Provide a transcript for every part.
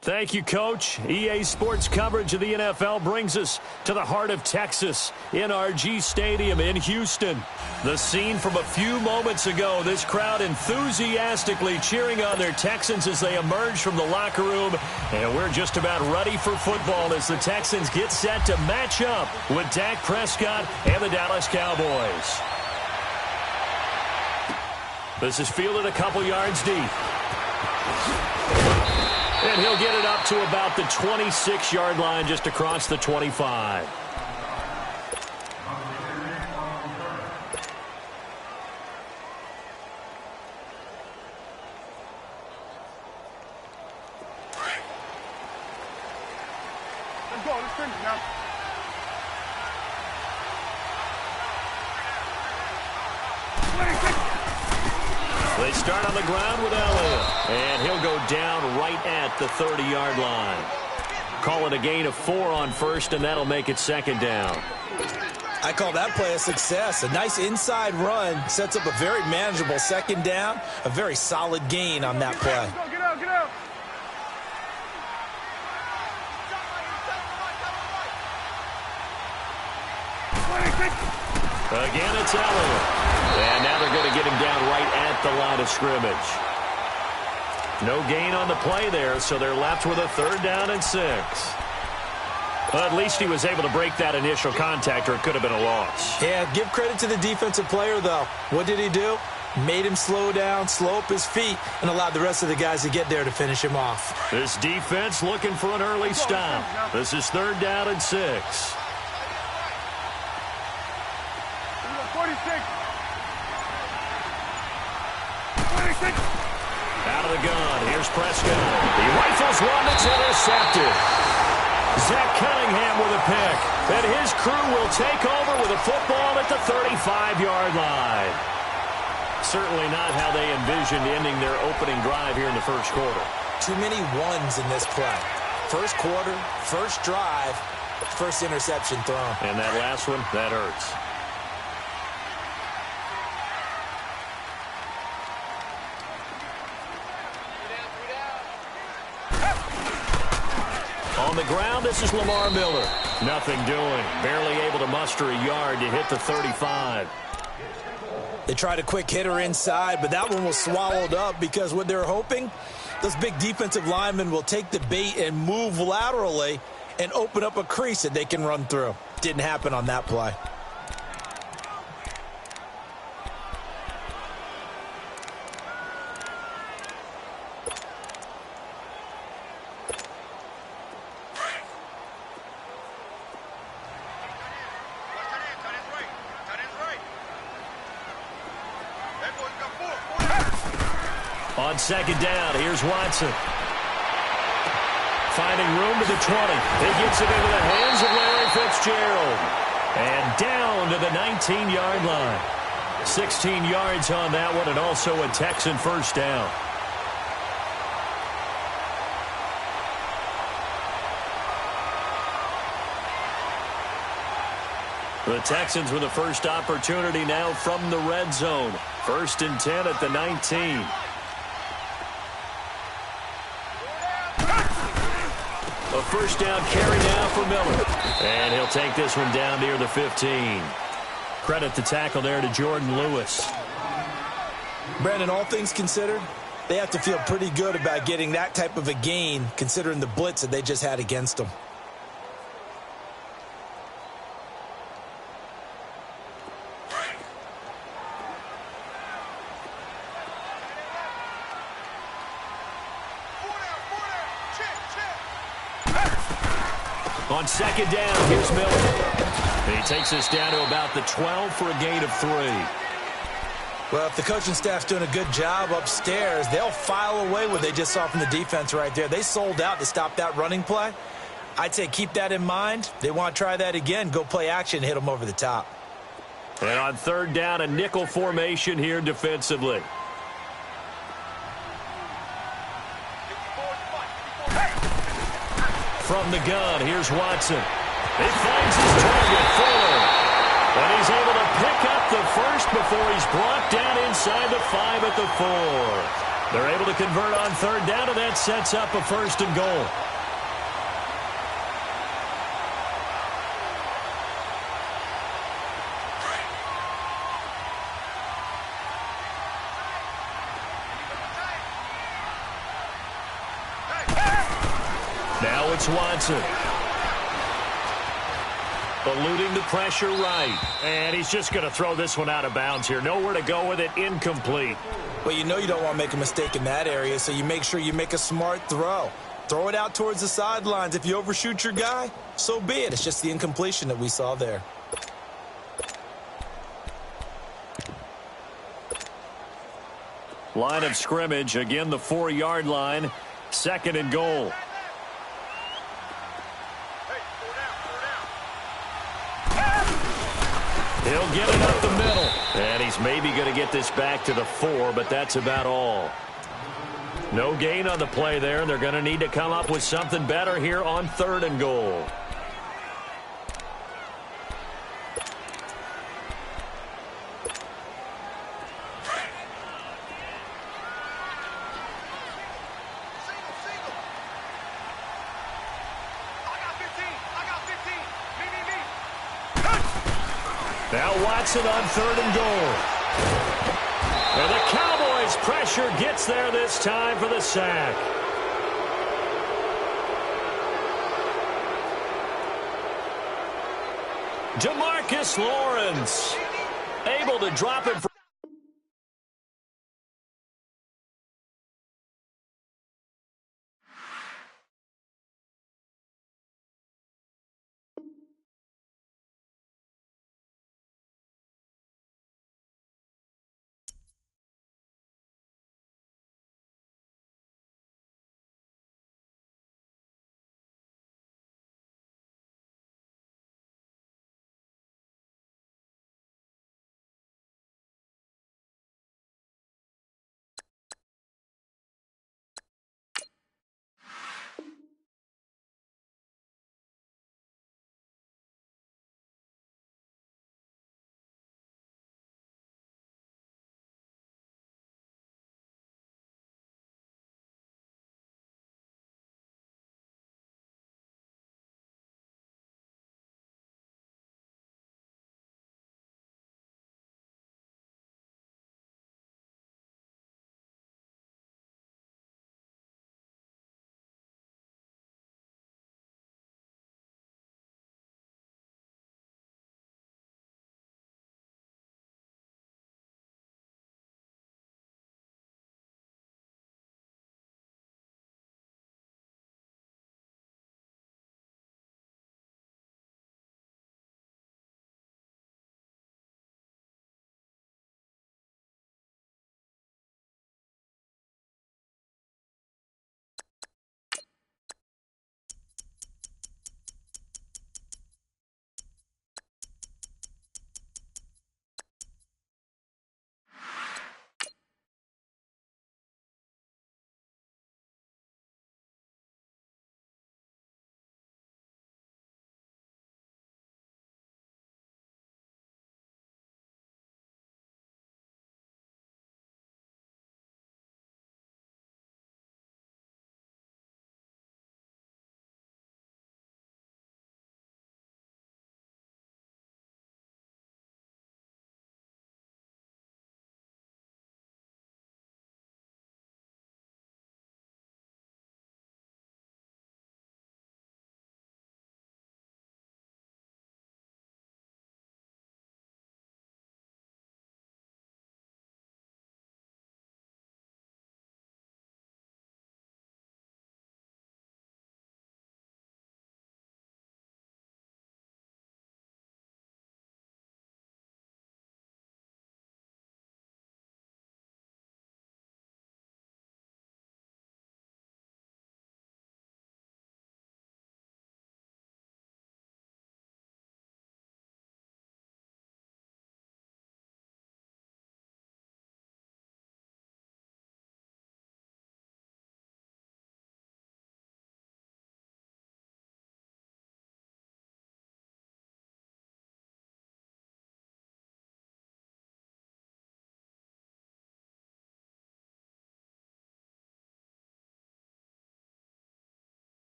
Thank you, Coach. EA Sports coverage of the NFL brings us to the heart of Texas, NRG Stadium in Houston. The scene from a few moments ago, this crowd enthusiastically cheering on their Texans as they emerge from the locker room. And we're just about ready for football as the Texans get set to match up with Dak Prescott and the Dallas Cowboys. This is fielded a couple yards deep. And he'll get it up to about the 26-yard line just across the 25. Let's go. Let's finish now. They start on the ground with Elliott, and he'll go down right at the 30-yard line. Call it a gain of 4 on first, and that'll make it second down. I call that play a success. A nice inside run sets up a very manageable second down, a very solid gain on that play. Get out, get out. Again, it's Elliott. And now they're going to get him down right at the line of scrimmage. No gain on the play there, so they're left with a 3rd down and 6. Well, at least he was able to break that initial contact, or it could have been a loss. Yeah, give credit to the defensive player, though. What did he do? Made him slow down, slow up his feet, and allowed the rest of the guys to get there to finish him off. This defense looking for an early stop. This is 3rd down and 6. 46. Out of the gun, here's Prescott. He rifles one that's intercepted. Zach Cunningham with a pick. And his crew will take over with a football at the 35-yard line. Certainly not how they envisioned ending their opening drive here in the first quarter. Too many ones in this play. First quarter, first drive, first interception thrown. And that last one, that hurts. On the ground, this is Lamar Miller. Nothing doing. Barely able to muster a yard to hit the 35. They tried a quick hitter inside, but that one was swallowed up because what they're hoping, those big defensive linemen will take the bait and move laterally and open up a crease that they can run through. Didn't happen on that play. On second down, here's Watson. Finding room to the 20. He gets it into the hands of Larry Fitzgerald. And down to the 19-yard line. 16 yards on that one, and also a Texan first down. The Texans with the first opportunity now from the red zone. 1st and 10 at the 19. A first down carry now for Miller. And he'll take this one down near the 15. Credit the tackle there to Jordan Lewis. Brandon, all things considered, they have to feel pretty good about getting that type of a gain considering the blitz that they just had against them. On second down, here's Miller. He takes us down to about the 12 for a gain of 3. Well, if the coaching staff's doing a good job upstairs, they'll file away what they just saw from the defense right there. They sold out to stop that running play. I'd say keep that in mind. They want to try that again. Go play action, hit them over the top. And on 3rd down, a nickel formation here defensively. From the gun, here's Watson. He finds his target, Fuller. And he's able to pick up the first before he's brought down inside the 5 at the 4. They're able to convert on third down, and that sets up a 1st and goal. Now it's Watson. Eluding the pressure right. And he's just going to throw this one out of bounds here. Nowhere to go with it. Incomplete. Well, you know you don't want to make a mistake in that area, so you make sure you make a smart throw. Throw it out towards the sidelines. If you overshoot your guy, so be it. It's just the incompletion that we saw there. Line of scrimmage. Again, the 4-yard line. 2nd and goal. He'll get it up the middle. And he's maybe going to get this back to the 4, but that's about all. No gain on the play there, and they're going to need to come up with something better here on 3rd and goal. Now Watson on 3rd and goal. And the Cowboys' pressure gets there this time for the sack. Demarcus Lawrence able to drop it for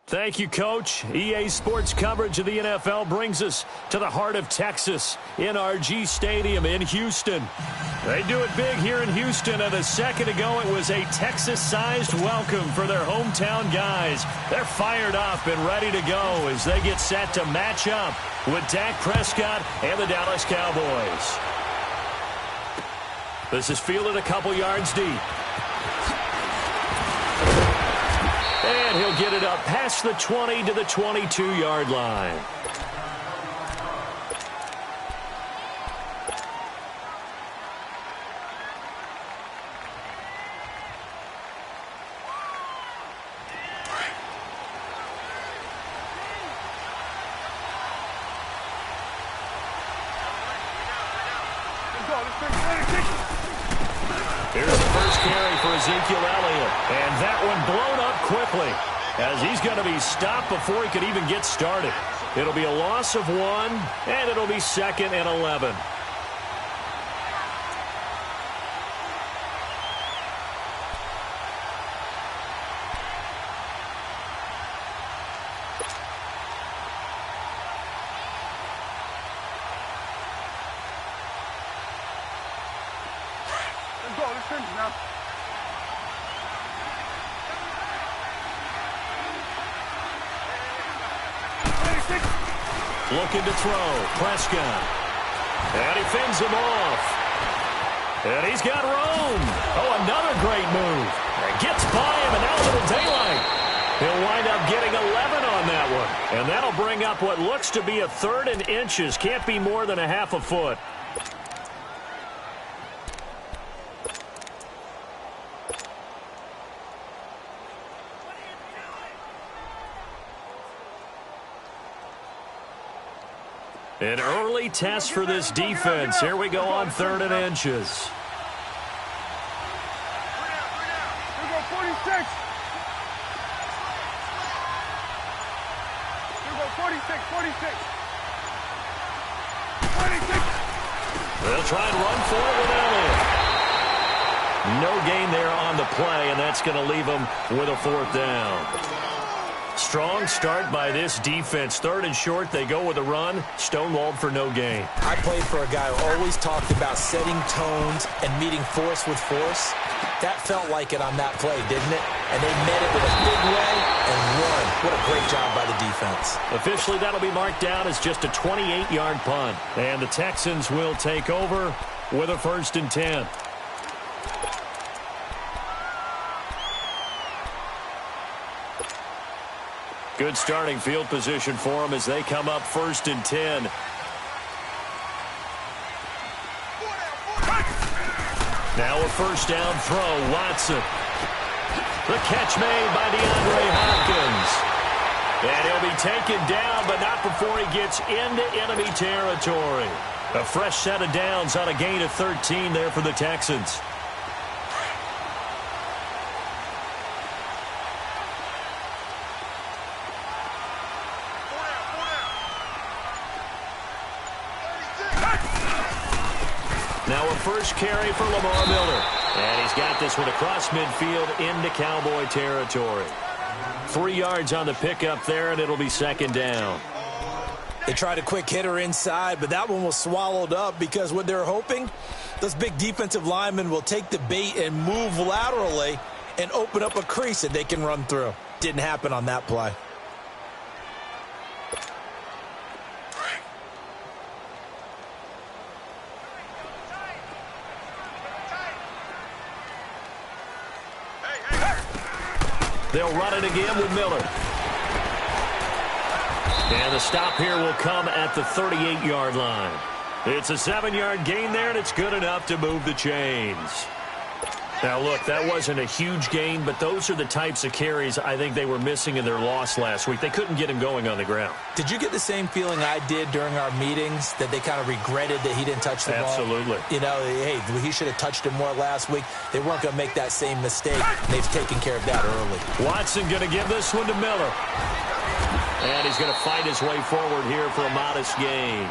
Thank you, Coach. EA Sports coverage of the NFL brings us to the heart of Texas, NRG Stadium in Houston. They do it big here in Houston, and a second ago it was a Texas-sized welcome for their hometown guys. They're fired up and ready to go as they get set to match up with Dak Prescott and the Dallas Cowboys. This is fielded a couple yards deep. And he'll get it up past the 20 to the 22-yard line. Here's the first carry for Ezekiel Elliott. And that one blown up quickly as he's going to be stopped before he could even get started. It'll be a loss of 1, and it'll be 2nd and 11. Let's go. Let's finish now. Looking to throw. Prescott. And he fends him off. And he's got room. Oh, another great move. And gets by him, and now a little daylight. He'll wind up getting 11 on that one. And that'll bring up what looks to be a 3rd and inches. Can't be more than a half a foot. An early test for this defense. Here we go on 3rd and inches. Here we go, 46. Here we go, 46, 46. 46. They'll try and run for it with Elliott. No gain there on the play, and that's going to leave them with a 4th down. Strong start by this defense. 3rd and short, they go with a run. Stonewalled for no gain. I played for a guy who always talked about setting tones and meeting force with force. That felt like it on that play, didn't it? And they met it with a big way and won. What a great job by the defense. Officially, that'll be marked down as just a 28-yard punt. And the Texans will take over with a 1st and 10. Good starting field position for them as they come up 1st and 10. Now a 1st down throw, Watson. The catch made by DeAndre Hopkins. And he'll be taken down, but not before he gets into enemy territory. A fresh set of downs on a gain of 13 there for the Texans. Now a first carry for Lamar Miller. And he's got this one across midfield into Cowboy territory. 3 yards on the pickup there, and it'll be 2nd down. They tried a quick hitter inside, but that one was swallowed up because what they're hoping, those big defensive linemen will take the bait and move laterally and open up a crease that they can run through. Didn't happen on that play. They'll run it again with Miller. And the stop here will come at the 38-yard line. It's a 7-yard gain there, and it's good enough to move the chains. Now, look, that wasn't a huge gain, but those are the types of carries I think they were missing in their loss last week. They couldn't get him going on the ground. Did you get the same feeling I did during our meetings, that they kind of regretted that he didn't touch the ball? Absolutely. You know, hey, he should have touched it more last week. They weren't going to make that same mistake. They've taken care of that early. Watson going to give this one to Miller. And he's going to fight his way forward here for a modest gain.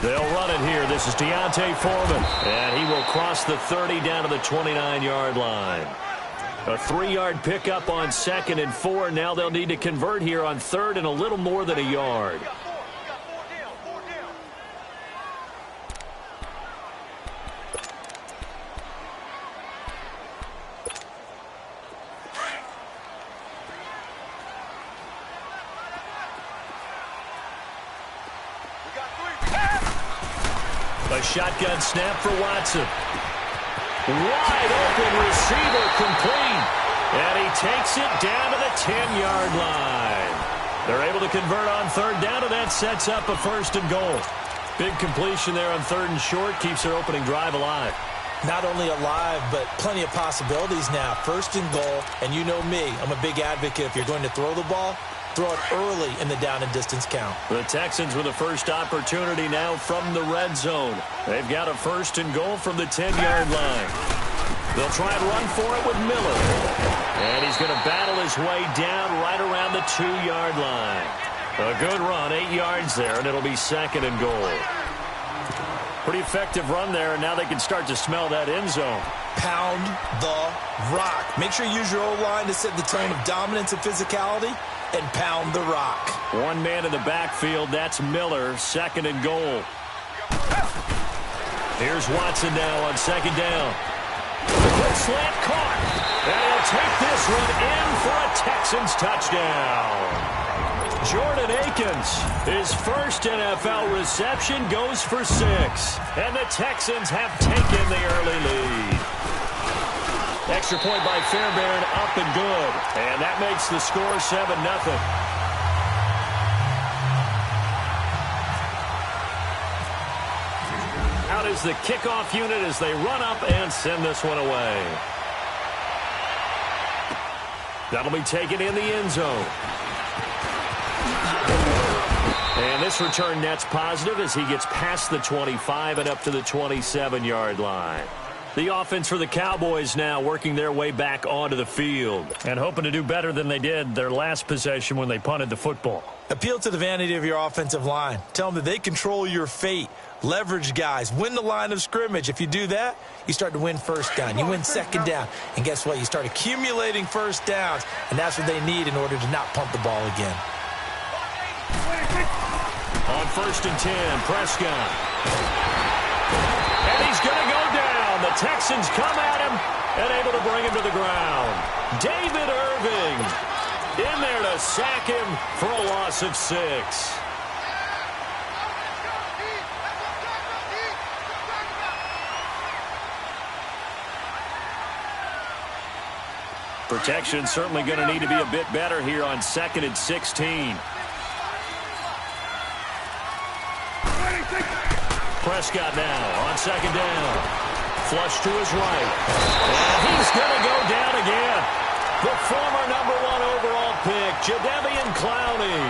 They'll run it here. This is Deontay Foreman. And he will cross the 30 down to the 29-yard line. A 3-yard pickup on 2nd and 4. Now they'll need to convert here on 3rd and a little more than a yard. A shotgun snap for Watson. Wide open receiver complete. And he takes it down to the 10-yard line. They're able to convert on 3rd down, and that sets up a 1st and goal. Big completion there on 3rd and short. Keeps their opening drive alive. Not only alive, but plenty of possibilities now. 1st and goal, and you know me. I'm a big advocate. If you're going to throw the ball, throw it early in the down and distance count. The Texans with the first opportunity now from the red zone. They've got a 1st and goal from the 10-yard line. They'll try and run for it with Miller. And he's going to battle his way down right around the 2-yard line. A good run, 8 yards there, and it'll be 2nd and goal. Pretty effective run there, and now they can start to smell that end zone. Pound the rock. Make sure you use your O-line to set the tone of dominance and physicality, and pound the rock. One man in the backfield, that's Miller, 2nd and goal. Here's Watson now on 2nd down. Quick slant caught. And he'll take this one in for a Texans touchdown. Jordan Akins, his first NFL reception, goes for 6. And the Texans have taken the early lead. Extra point by Fairbairn, up and good. And that makes the score 7-0. Out is the kickoff unit as they run up and send this one away. That'll be taken in the end zone. And this return net's positive as he gets past the 25 and up to the 27-yard line. The offense for the Cowboys now working their way back onto the field and hoping to do better than they did their last possession when they punted the football. Appeal to the vanity of your offensive line. Tell them that they control your fate. Leverage guys. Win the line of scrimmage. If you do that, you start to win 1st down. You win 2nd down. And guess what? You start accumulating 1st downs. And that's what they need in order to not punt the ball again. On 1st and 10, Prescott. And he's going to go down. The Texans come at him and able to bring him to the ground. David Irving in there to sack him for a loss of 6. Protection certainly going to need to be a bit better here on 2nd and 16. Prescott now on 2nd down. Flush to his right. And he's going to go down again. The former #1 overall pick, Jadeveon Clowney,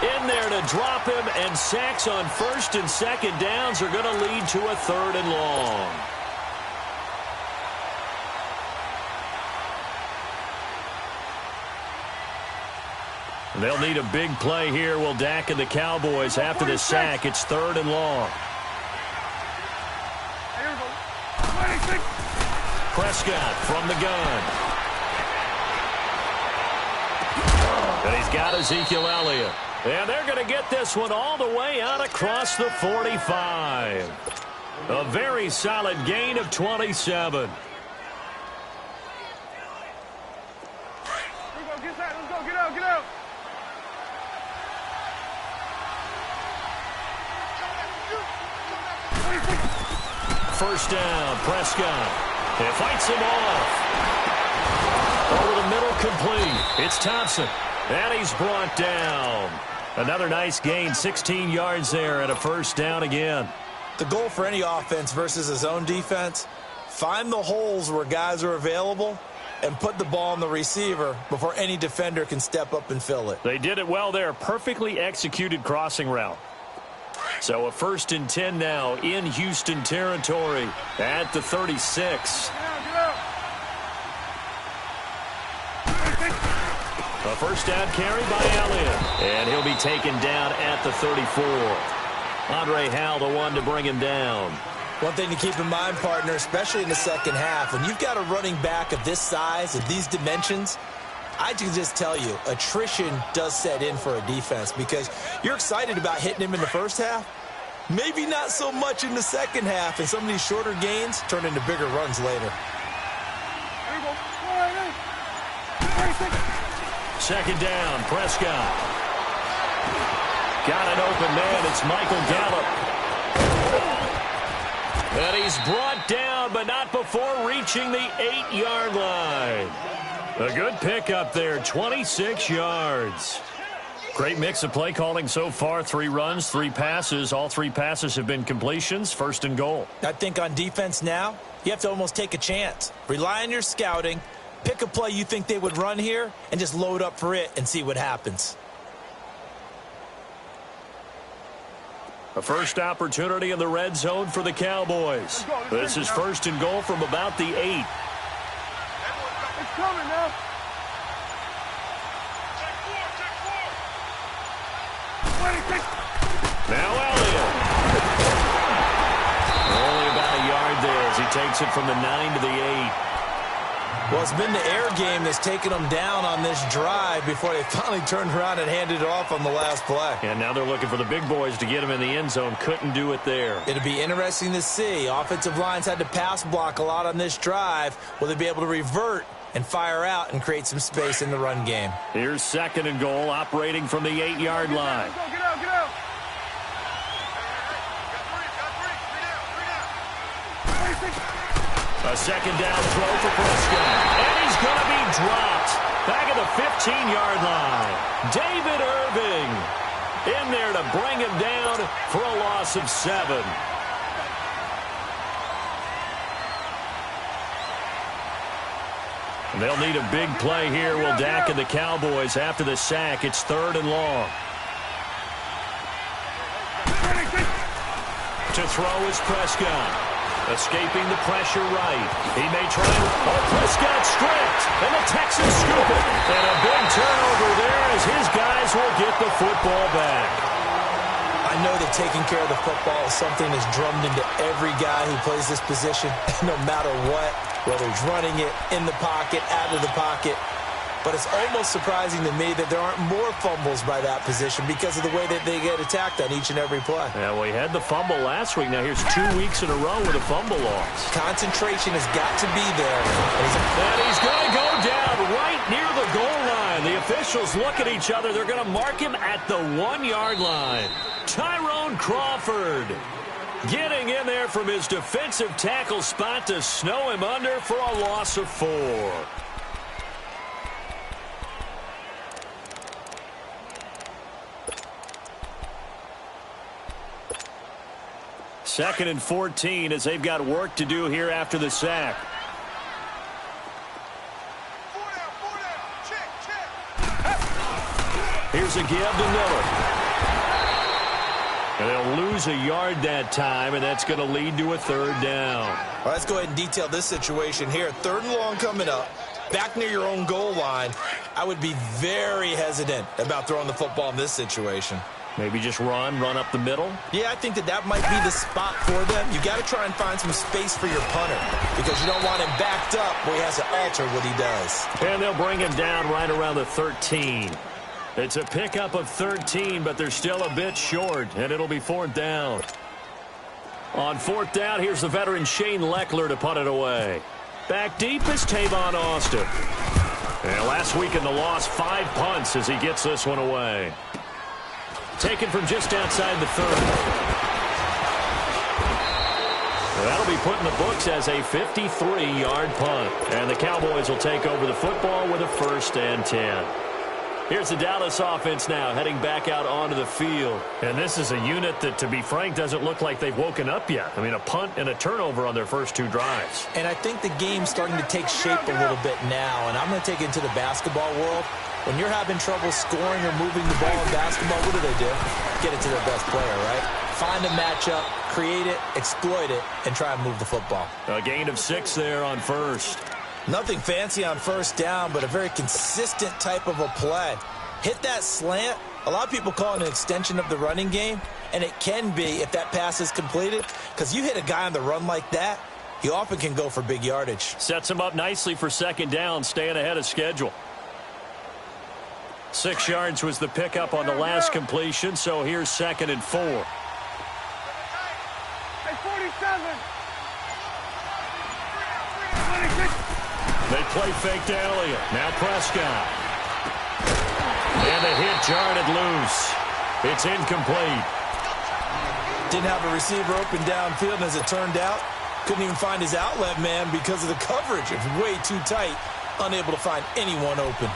in there to drop him, and sacks on 1st and 2nd downs are going to lead to a 3rd and long. They'll need a big play here. Will Dak and the Cowboys after the sack. It's 3rd and long. Prescott from the gun. And he's got Ezekiel Elliott. And they're going to get this one all the way out across the 45. A very solid gain of 27. Let's go, get out, get out. 1st down, Prescott. It fights him off. Over the middle, complete. It's Thompson. And he's brought down. Another nice gain, 16 yards there, and a 1st down again. The goal for any offense versus his own defense, find the holes where guys are available and put the ball on the receiver before any defender can step up and fill it. They did it well there. Perfectly executed crossing route. So a 1st and 10 now in Houston territory at the 36. A 1st down carry by Elliott. And he'll be taken down at the 34. Andre Howell, the one to bring him down. One thing to keep in mind, partner, especially in the second half, when you've got a running back of this size, of these dimensions, I can just tell you, attrition does set in for a defense because you're excited about hitting him in the first half. Maybe not so much in the second half, and some of these shorter gains turn into bigger runs later. Second down, Prescott. Got an open man. It's Michael Gallup. And he's brought down, but not before reaching the 8-yard line. A good pickup there, 26 yards. Great mix of play calling so far. 3 runs, 3 passes. All 3 passes have been completions. First and goal. I think on defense now, you have to almost take a chance. Rely on your scouting. Pick a play you think they would run here and just load up for it and see what happens. A first opportunity in the red zone for the Cowboys. This is first and goal from about the 8. It's coming now. Now Elliott. Only about a yard there as he takes it from the 9 to the 8. Well, it's been the air game that's taken them down on this drive before they finally turned around and handed it off on the last play. And now they're looking for the big boys to get him in the end zone. Couldn't do it there. It'll be interesting to see. Offensive lines had to pass block a lot on this drive. Will they be able to revert and fire out and create some space in the run game? Here's second and goal, operating from the 8-yard line. Get out, get out. A second down throw for Prescott. And he's going to be dropped. Back at the 15-yard line. David Irving in there to bring him down for a loss of 7. And they'll need a big play here. Will Dak and the Cowboys after the sack. It's 3rd and long. To throw is Prescott. Escaping the pressure right. He may try and... Oh, Prescott stripped. And the Texans scoop it. And a big turnover there as his guys will get the football back. I know that taking care of the football is something that's drummed into every guy who plays this position, no matter what, whether he's running it, in the pocket, out of the pocket. But it's almost surprising to me that there aren't more fumbles by that position because of the way that they get attacked on each and every play. Yeah, well, he had the fumble last week. Now here's 2 weeks in a row with a fumble loss. Concentration has got to be there. And he's going to go down right near the goal line. The officials look at each other. They're going to mark him at the 1-yard line. Tyrone Crawford getting in there from his defensive tackle spot to snow him under for a loss of 4. Second and 14 as they've got work to do here after the sack. Here's a give to Miller. And they'll lose a yard that time, and that's going to lead to a 3rd down. Well, let's go ahead and detail this situation here. 3rd and long coming up. Back near your own goal line. I would be very hesitant about throwing the football in this situation. Maybe just run up the middle? Yeah, I think that might be the spot for them. You got to try and find some space for your punter because you don't want him backed up where he has to alter what he does. And they'll bring him down right around the 13. It's a pickup of 13, but they're still a bit short, and it'll be 4th down. On 4th down, here's the veteran Shane Leckler to punt it away. Back deep is Tavon Austin. And last week in the loss, 5 punts as he gets this one away. Taken from just outside the 30. That'll be put in the books as a 53-yard punt. And the Cowboys will take over the football with a 1st and 10. Here's the Dallas offense now heading back out onto the field. And this is a unit that, to be frank, doesn't look like they've woken up yet. I mean, a punt and a turnover on their first 2 drives. And I think the game's starting to take shape a little bit now. And I'm going to take it into the basketball world. When you're having trouble scoring or moving the ball in basketball, what do? Get it to their best player, right? Find a matchup, create it, exploit it, and try and move the football. A gain of 6 there on 1st. Nothing fancy on 1st down, but a very consistent type of a play. hit that slant. A lot of people call it an extension of the running game, and it can be if that pass is completed, because you hit a guy on the run like that, he often can go for big yardage. Sets him up nicely for second down, staying ahead of schedule. 6 yards was the pickup on the last completion, so here's 2nd and 4. Hey, 47. They play fake to Elliott. Now Prescott. And the hit jarred it loose. It's incomplete. Didn't have a receiver open downfield, and as it turned out, couldn't even find his outlet man because of the coverage. It was way too tight, unable to find anyone open.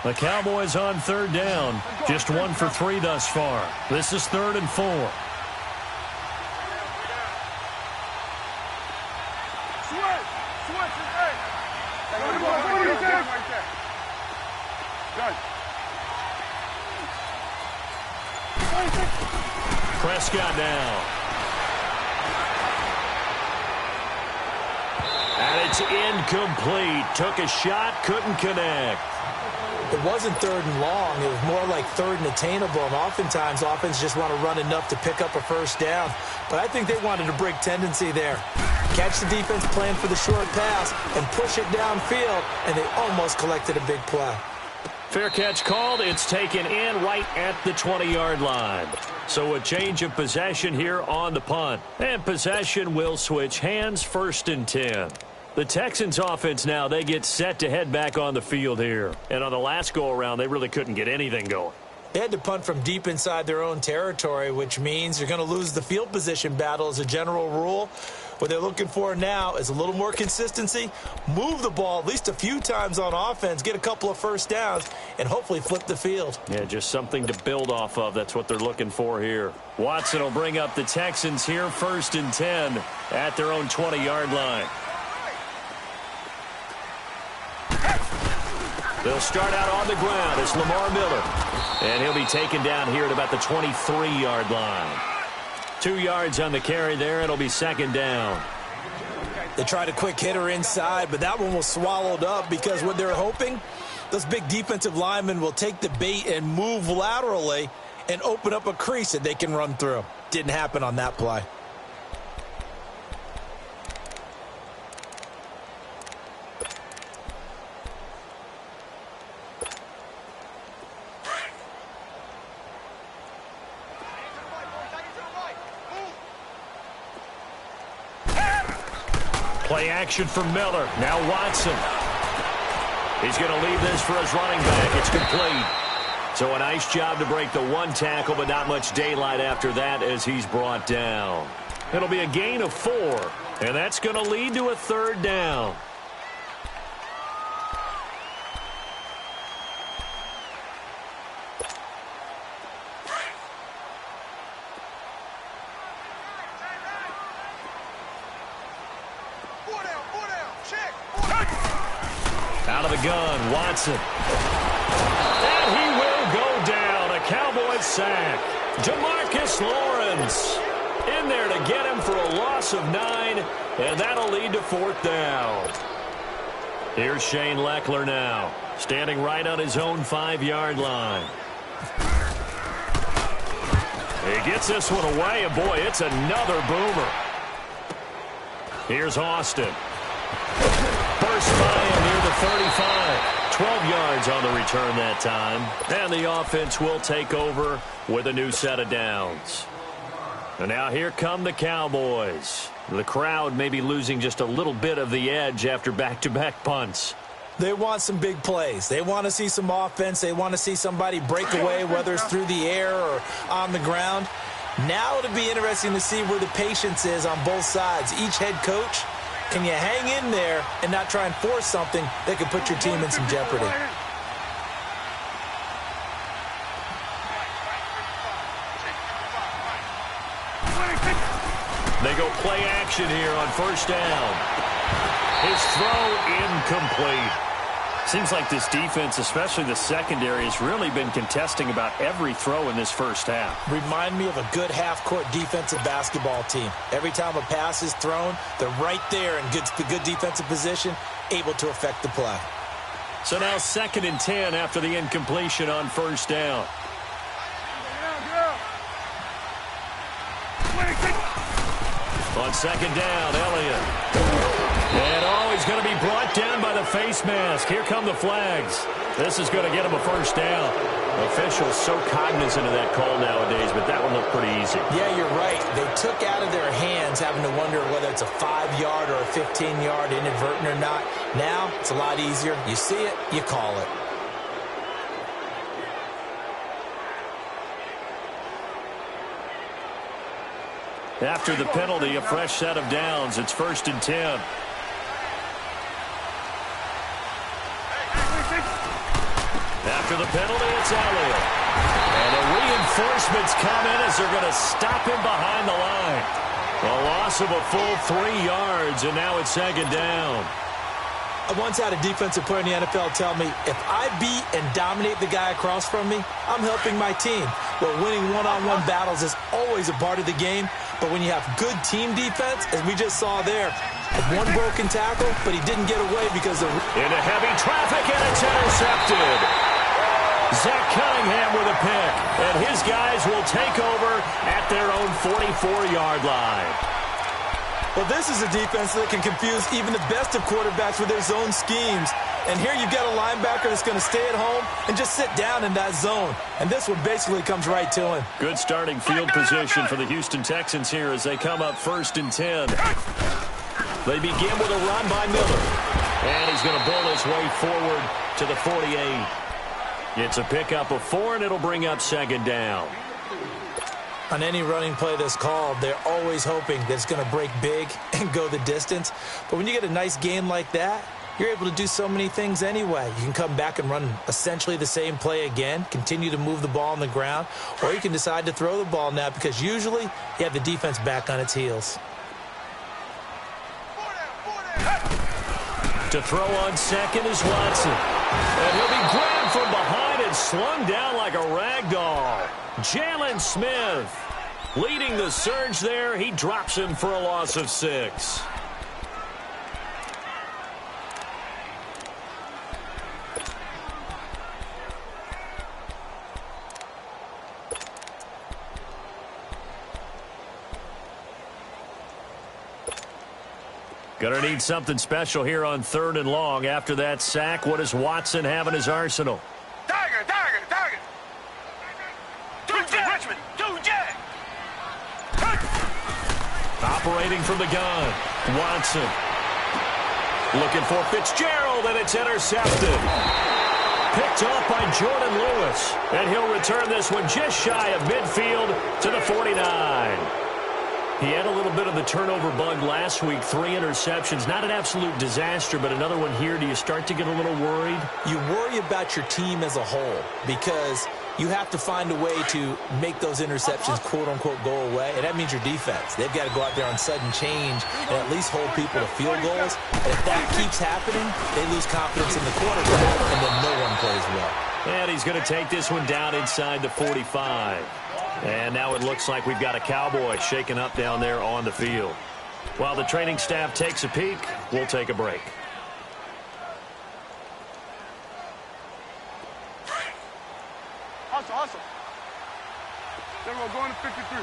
The Cowboys on 3rd down. Just 1 for 3 thus far. This is 3rd and 4. Prescott now. And it's incomplete. Took a shot, couldn't connect. It wasn't 3rd and long. It was more like 3rd and attainable, and oftentimes offense just want to run enough to pick up a first down. But I think they wanted to break tendency there. Catch the defense plan for the short pass and push it downfield, and they almost collected a big play. Fair catch called. It's taken in right at the 20-yard line. So a change of possession here on the punt. And possession will switch hands, 1st and 10. The Texans offense now, they get set to head back on the field here. And on the last go-around, they really couldn't get anything going. They had to punt from deep inside their own territory, which means you're going to lose the field position battle as a general rule. What they're looking for now is a little more consistency, move the ball at least a few times on offense, get a couple of first downs, and hopefully flip the field. Yeah, just something to build off of. That's what they're looking for here. Watson will bring up the Texans here, 1st and 10 at their own 20-yard line. They'll start out on the ground. It's Lamar Miller. And he'll be taken down here at about the 23-yard line. 2 yards on the carry there. It'll be 2nd down. They tried a quick hitter inside, but that one was swallowed up because what they're hoping, those big defensive linemen will take the bait and move laterally and open up a crease that they can run through. Didn't happen on that play. Play action for Miller. Now Watson. He's going to leave this for his running back. It's complete. So a nice job to break the 1 tackle, but not much daylight after that as he's brought down. It'll be a gain of 4, and that's going to lead to a 3rd down. Out of the gun, Watson. And he will go down. A Cowboys sack. Demarcus Lawrence in there to get him for a loss of 9, and that'll lead to 4th down. Here's Shane Leckler now, standing right on his own 5-yard line. He gets this one away, and boy, it's another boomer. Here's Austin. Burst by him near the 35. 12 yards on the return that time. And the offense will take over with a new set of downs. And now here come the Cowboys. The crowd may be losing just a little bit of the edge after back-to-back punts. They want some big plays. They want to see some offense. They want to see somebody break away, whether it's through the air or on the ground. Now it'll be interesting to see where the patience is on both sides. Each head coach, can you hang in there and not try and force something that could put your team in some jeopardy? They go play action here on 1st down. His throw incomplete. Seems like this defense, especially the secondary, has really been contesting about every throw in this first half. Remind me of a good half-court defensive basketball team. Every time a pass is thrown, they're right there in good defensive position, able to affect the play. So now 2nd and 10 after the incompletion on first down. On 2nd down, Elliott. And he's going to be brought down by the face mask. Here come the flags. This is going to get him a first down. Officials so cognizant of that call nowadays, but that one looked pretty easy. Yeah, you're right. They took out of their hands having to wonder whether it's a 5-yard or a 15-yard inadvertent or not. Now, it's a lot easier. You see it, you call it. After the penalty, a fresh set of downs. It's 1st and 10. After the penalty, it's Elliott. And the reinforcements come in as they're going to stop him behind the line. A loss of a full 3 yards, and now it's 2nd down. I once had a defensive player in the NFL tell me, if I beat and dominate the guy across from me, I'm helping my team. Well, winning one-on-one battles is always a part of the game, but when you have good team defense, as we just saw there, one broken tackle, but he didn't get away because of... Into heavy traffic, and it's intercepted. Zach Cunningham with a pick, and his guys will take over at their own 44-yard line. Well, this is a defense that can confuse even the best of quarterbacks with their zone schemes. And here you've got a linebacker that's going to stay at home and just sit down in that zone. And this one basically comes right to him. Good starting field position for the Houston Texans here as they come up 1st and 10. They begin with a run by Miller. And he's going to bull his way forward to the 48. It's a pickup of 4, and it'll bring up 2nd down. On any running play that's called, they're always hoping that it's going to break big and go the distance. But when you get a nice game like that, you're able to do so many things anyway. You can come back and run essentially the same play again, continue to move the ball on the ground, or you can decide to throw the ball now because usually you have the defense back on its heels. To throw on 2nd is Watson. And he'll be grabbed from behind and slung down like a rag doll. Jalen Smith leading the surge there. He drops him for a loss of 6. Gonna need something special here on 3rd and long. After that sack, what does Watson have in his arsenal? Tiger. Richmond. Operating from the gun. Watson. Looking for Fitzgerald, and it's intercepted. Picked off by Jordan Lewis. And he'll return this one just shy of midfield to the 49. He had a little bit of the turnover bug last week, 3 interceptions. Not an absolute disaster, but another one here. Do you start to get a little worried? You worry about your team as a whole because you have to find a way to make those interceptions, quote-unquote, go away, and that means your defense. They've got to go out there on sudden change and at least hold people to field goals. And if that keeps happening, they lose confidence in the quarterback, and then no one plays well. And he's going to take this one down inside the 45. And now it looks like we've got a Cowboy shaken up down there on the field. While the training staff takes a peek, we'll take a break. Hustle. Then we're going to 53.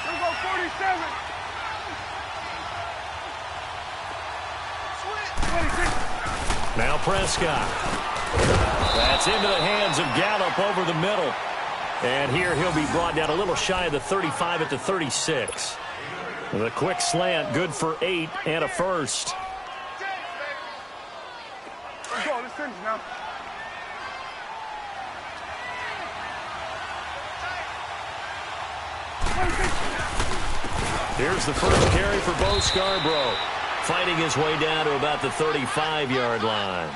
Let's go 47. 26. Now Prescott. That's into the hands of Gallup over the middle. And here he'll be brought down a little shy of the 35 at the 36. The quick slant, good for 8 and a first. Let's go. Let's finish now. Here's the first carry for Bo Scarborough. Fighting his way down to about the 35-yard line.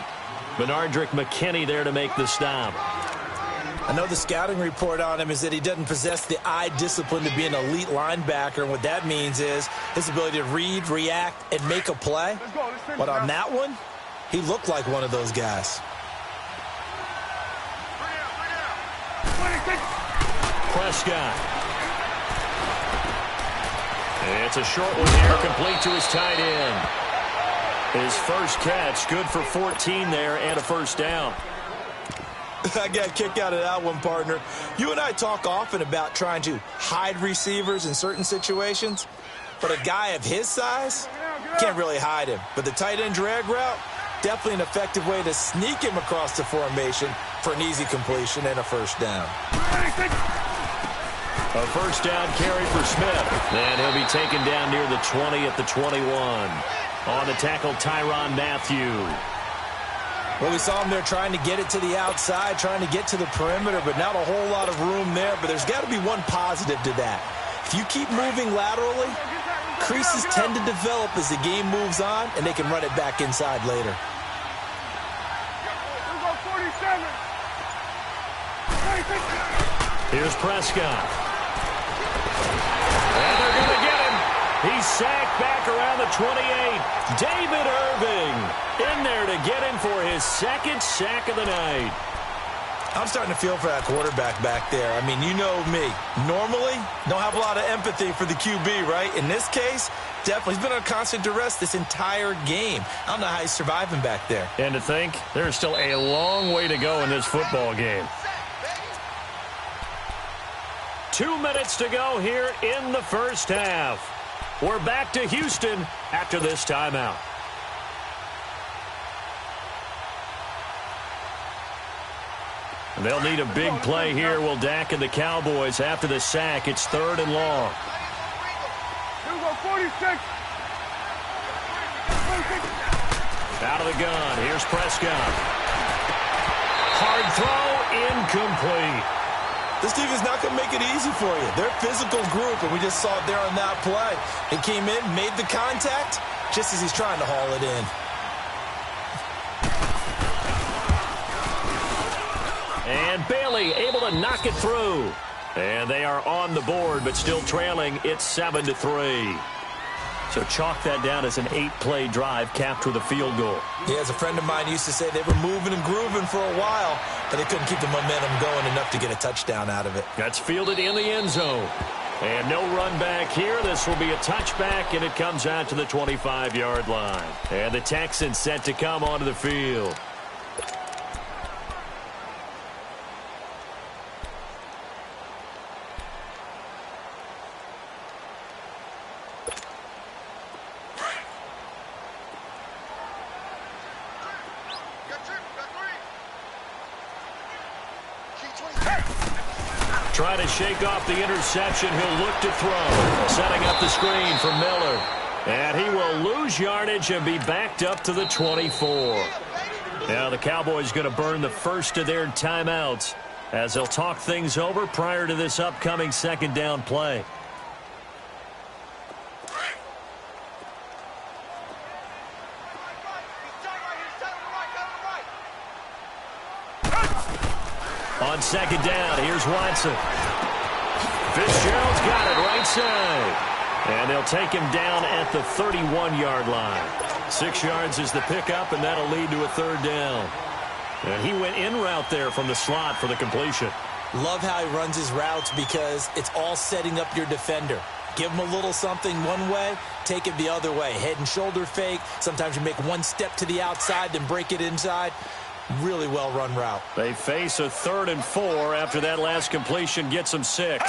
Benardrick McKinney there to make the stop. I know the scouting report on him is that he doesn't possess the eye discipline to be an elite linebacker, and what that means is his ability to read, react, and make a play. But on that one, he looked like one of those guys. Prescott. It's a short one here, complete to his tight end. His first catch, good for 14 there and a first down. I got a kick out of that one, partner. You and I talk often about trying to hide receivers in certain situations, but a guy of his size can't really hide him. But the tight end drag route, definitely an effective way to sneak him across the formation for an easy completion and a first down. A first down carry for Smith. And he'll be taken down near the 20 at the 21. On the tackle, Tyrann Mathieu. Well, we saw him there trying to get it to the outside, trying to get to the perimeter, but not a whole lot of room there. But there's got to be one positive to that. If you keep moving laterally, creases tend to develop as the game moves on, and they can run it back inside later. Here's Prescott. And they're going to get him. He's sacked back around the 28. David Irving in there to get him for his second sack of the night. I'm starting to feel for that quarterback back there. I mean, you know me. Normally, don't have a lot of empathy for the QB, right? In this case, definitely. He's been on constant duress this entire game. I don't know how he's surviving back there. And to think, there's still a long way to go in this football game. 2 minutes to go here in the first half. We're back to Houston after this timeout. They'll need a big play here. Will Dak and the Cowboys after the sack. It's 3rd and long. Here we go, 46. Out of the gun. Here's Prescott. Hard throw, incomplete. This team is not going to make it easy for you. They're a physical group, and we just saw it there on that play. He came in, made the contact, just as he's trying to haul it in. And Bailey able to knock it through. And they are on the board, but still trailing. It's 7-3. So chalk that down as an 8-play drive capped with a field goal. Yeah, as a friend of mine used to say, they were moving and grooving for a while, but they couldn't keep the momentum going enough to get a touchdown out of it. That's fielded in the end zone. And no run back here. This will be a touchback, and it comes out to the 25-yard line. And the Texans set to come onto the field. Trying to shake off the interception. He'll look to throw. Setting up the screen for Miller. And he will lose yardage and be backed up to the 24. Now the Cowboys going to burn the first of their timeouts as they'll talk things over prior to this upcoming second down play. On second down, here's Watson. Fitzgerald's got it right side. And they'll take him down at the 31-yard line. 6 yards is the pickup, and that'll lead to a 3rd down. And he went in route there from the slot for the completion. Love how he runs his routes because it's all setting up your defender. Give him a little something one way, take it the other way. Head and shoulder fake. Sometimes you make one step to the outside, then break it inside. Really well-run route. They face a 3rd and 4 after that last completion gets them 6.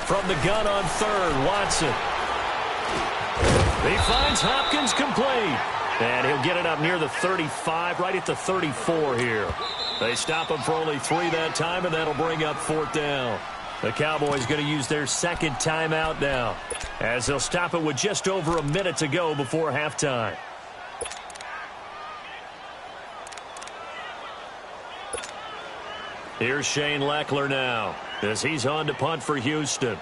From the gun on 3rd, Watson. He finds Hopkins complete. And he'll get it up near the 35, right at the 34 here. They stop him for only 3 that time, and that'll bring up 4th down. The Cowboys going to use their second timeout now, as they'll stop it with just over a minute to go before halftime. Here's Shane Leckler now, as he's on to punt for Houston.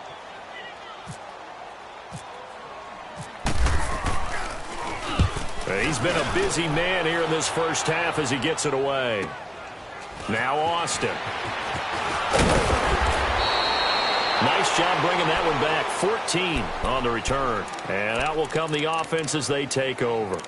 He's been a busy man here in this first half as he gets it away. Now Austin. Nice job bringing that one back. 14 on the return. And out will come the offense as they take over.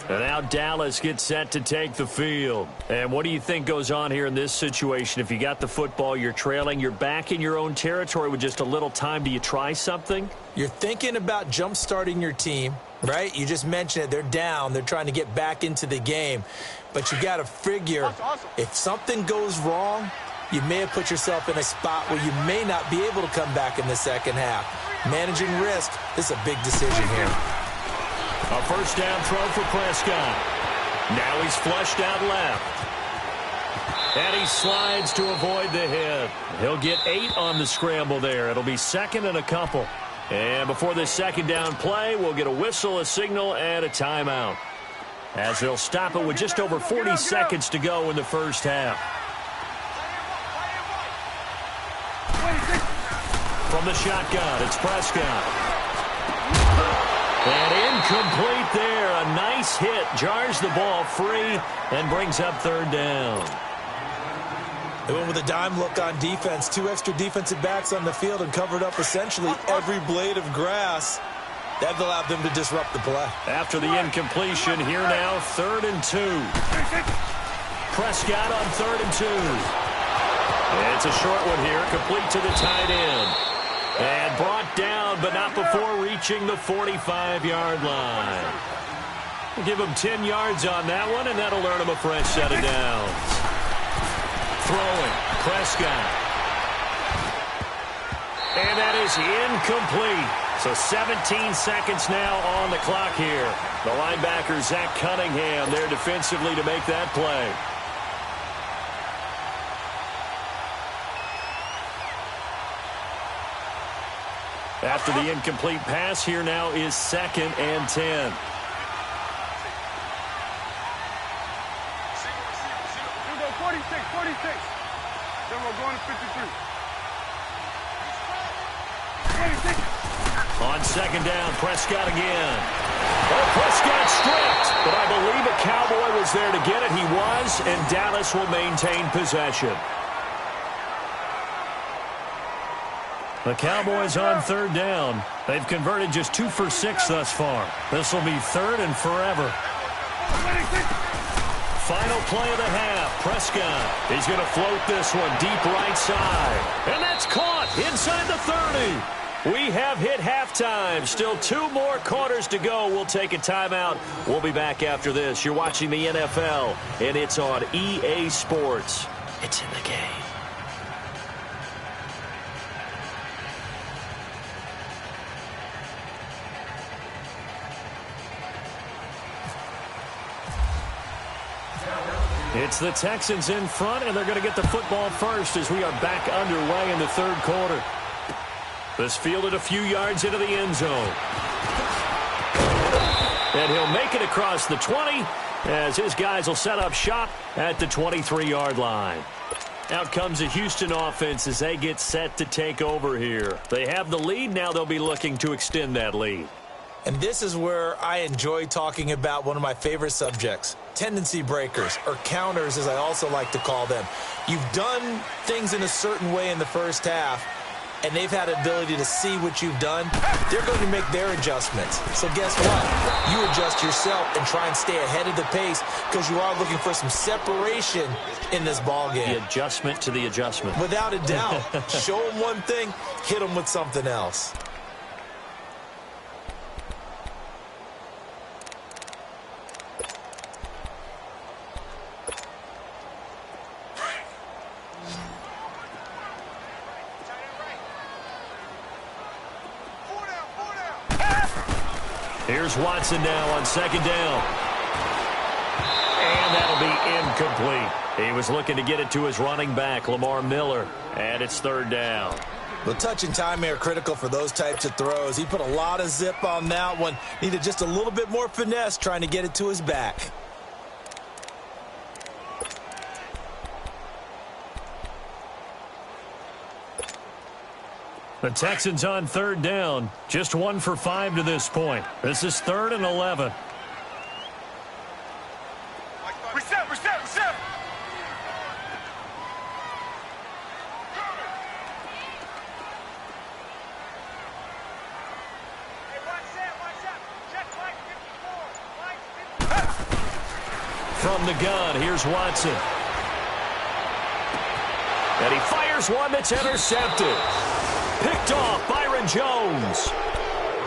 And now Dallas gets set to take the field. And what do you think goes on here in this situation? If you got the football, you're trailing, you're back in your own territory with just a little time. Do you try something? You're thinking about jump-starting your team, right? You just mentioned it. They're down. They're trying to get back into the game. But you got to figure if something goes wrong, you may have put yourself in a spot where you may not be able to come back in the second half. Managing risk is a big decision here. A first down throw for Prescott. Now he's flushed out left. And he slides to avoid the hit. He'll get 8 on the scramble there. It'll be second and a couple. And before this second down play, we'll get a whistle, a signal, and a timeout, as they'll stop it with just over 40 seconds to go in the first half. From the shotgun, it's Prescott. And incomplete there. A nice hit. Jars the ball free and brings up third down. They went with a dime look on defense. 2 extra defensive backs on the field and covered up essentially every blade of grass. That allowed them to disrupt the play. After the incompletion, here now, 3rd and 2. Prescott on 3rd and 2. It's a short one here, complete to the tight end. And brought down, but not before reaching the 45-yard line. We'll give him 10 yards on that one, and that'll earn him a fresh set of downs. Throwing, Prescott. And that is incomplete. So 17 seconds now on the clock here. The linebacker, Zach Cunningham, there defensively to make that play. After the incomplete pass, here now is 2nd and 10. We'll go 46. Then we're going to 53. 26. On 2nd down, Prescott again. Oh, Prescott stripped, but I believe a Cowboy was there to get it. He was, and Dallas will maintain possession. The Cowboys on 3rd down. They've converted just 2 for 6 thus far. This will be 3rd and forever. Final play of the half. Prescott. He's going to float this one deep right side. And that's caught inside the 30. We have hit halftime. Still 2 more quarters to go. We'll take a timeout. We'll be back after this. You're watching the NFL, and it's on EA Sports. It's in the game. It's the Texans in front, and they're going to get the football first as we are back underway in the 3rd quarter. This fielded a few yards into the end zone. And he'll make it across the 20 as his guys will set up shop at the 23-yard line. Out comes the Houston offense as they get set to take over here. They have the lead. Now they'll be looking to extend that lead. And this is where I enjoy talking about one of my favorite subjects, tendency breakers, or counters as I also like to call them. You've done things in a certain way in the first half, and they've had an ability to see what you've done. They're going to make their adjustments. So guess what? You adjust yourself and try and stay ahead of the pace because you are looking for some separation in this ball game. The adjustment to the adjustment. Without a doubt. Show them one thing, hit them with something else. Here's Watson now on 2nd down. And that'll be incomplete. He was looking to get it to his running back, Lamar Miller. And it's 3rd down. Well, touch and timing are critical for those types of throws. He put a lot of zip on that one. Needed just a little bit more finesse trying to get it to his back. The Texans on 3rd down. Just 1 for 5 to this point. This is 3rd and 11. Reset. from the gun. Here's Watson. And he fires one that's intercepted. Picked off Byron Jones.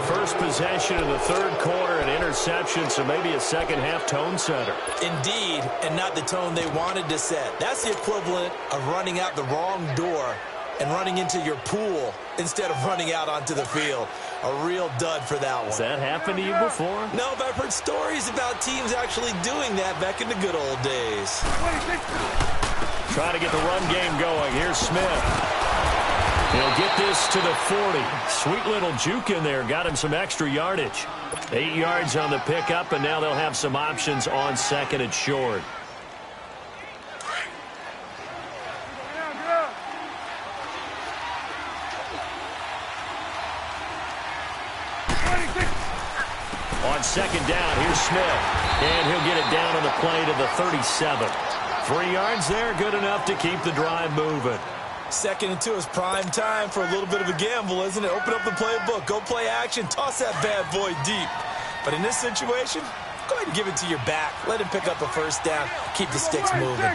First possession of the third quarter, an interception, so maybe a second-half tone setter. Indeed, and not the tone they wanted to set. That's the equivalent of running out the wrong door and running into your pool instead of running out onto the field. A real dud for that one. Has that happened to you before? No, but I've heard stories about teams actually doing that back in the good old days. Trying to get the run game going. Here's Smith. He'll get this to the 40. Sweet little juke in there. Got him some extra yardage. 8 yards on the pickup, and now they'll have some options on second and short. On second down, here's Smith. And he'll get it down on the play to the 37. 3 yards there, good enough to keep the drive moving. Second and 2 is prime time for a little bit of a gamble, isn't it? Open up the playbook, go play action, toss that bad boy deep. But in this situation, go ahead and give it to your back. Let him pick up a first down, keep the sticks moving.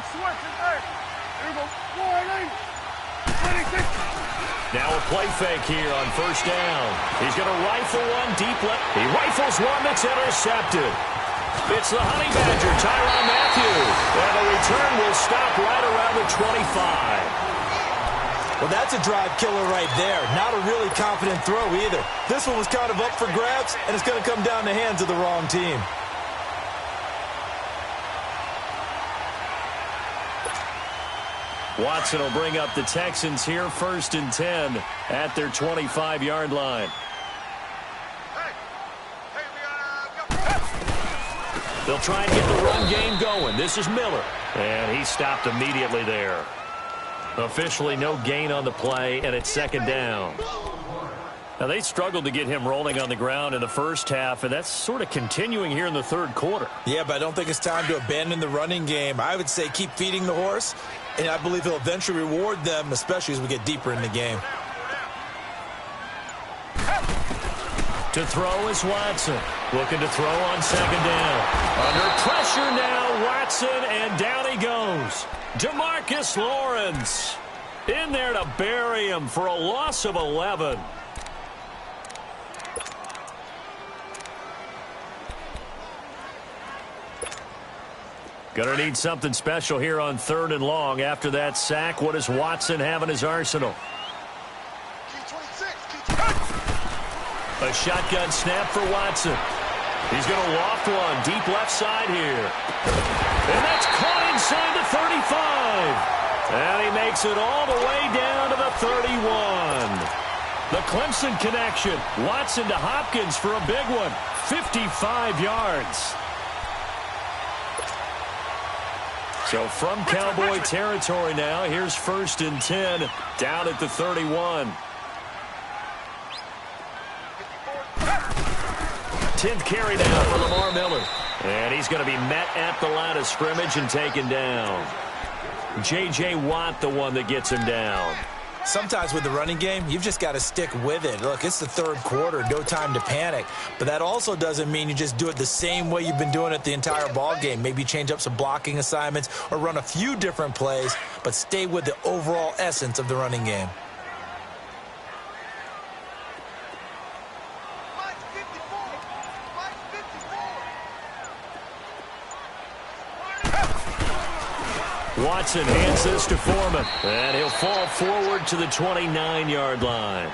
Now a play fake here on first down. He's going to rifle one deep left. He rifles one that's intercepted. It's the Honey Badger, Tyrann Mathieu. And the return will stop right around the 25. Well, that's a drive killer right there. Not a really confident throw either. This one was kind of up for grabs, and it's going to come down the hands of the wrong team. Watson will bring up the Texans here, 1st and 10 at their 25-yard line. They'll try and get the run game going. This is Miller, and he stopped immediately there. Officially no gain on the play, and it's second down. Now, they struggled to get him rolling on the ground in the first half, and that's sort of continuing here in the third quarter. Yeah, but I don't think it's time to abandon the running game. I would say keep feeding the horse, and I believe he'll eventually reward them, especially as we get deeper in the game. To throw is Watson. Looking to throw on second down. Under pressure now, Watson, and down he goes. DeMarcus Lawrence in there to bury him for a loss of 11. Gonna need something special here on 3rd and long. After that sack, what does Watson have in his arsenal? A shotgun snap for Watson. He's going to loft one deep left side here. And that's caught inside the 35. And he makes it all the way down to the 31. The Clemson connection. Watson to Hopkins for a big one. 55 yards. So from Cowboy territory now, here's 1st and 10 down at the 31. 10th carry now for Lamar Miller. And he's going to be met at the line of scrimmage and taken down. J.J. Watt, the one that gets him down. Sometimes with the running game, you've just got to stick with it. Look, it's the third quarter, no time to panic. But that also doesn't mean you just do it the same way you've been doing it the entire ball game. Maybe change up some blocking assignments or run a few different plays, but stay with the overall essence of the running game. Watson hands this to Foreman, and he'll fall forward to the 29-yard line.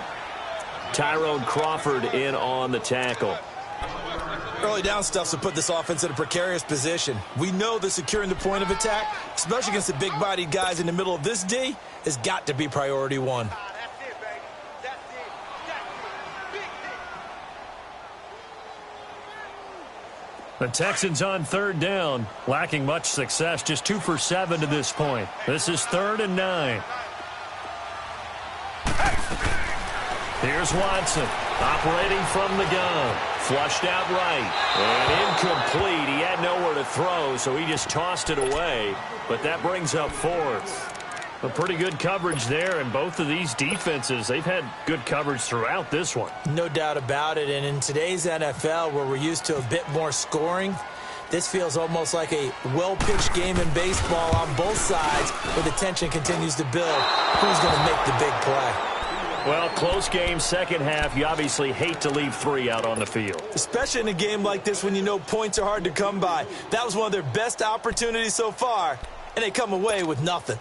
Tyrone Crawford in on the tackle. Early down stuff to put this offense in a precarious position. We know that securing the point of attack, especially against the big-bodied guys in the middle of this D, has got to be priority one. The Texans on 3rd down, lacking much success, just 2 for 7 to this point. This is 3rd and 9. Here's Watson, operating from the gun. Flushed out right, and incomplete. He had nowhere to throw, so he just tossed it away. But that brings up 4th. A pretty good coverage there, and both of these defenses, they've had good coverage throughout this one. No doubt about it, and in today's NFL, where we're used to a bit more scoring, This feels almost like a well-pitched game in baseball on both sides, where the tension continues to build. Who's going to make the big play? Well, close game, second half. You obviously hate to leave 3 out on the field. Especially in a game like this when you know points are hard to come by. That was one of their best opportunities so far, and they come away with nothing.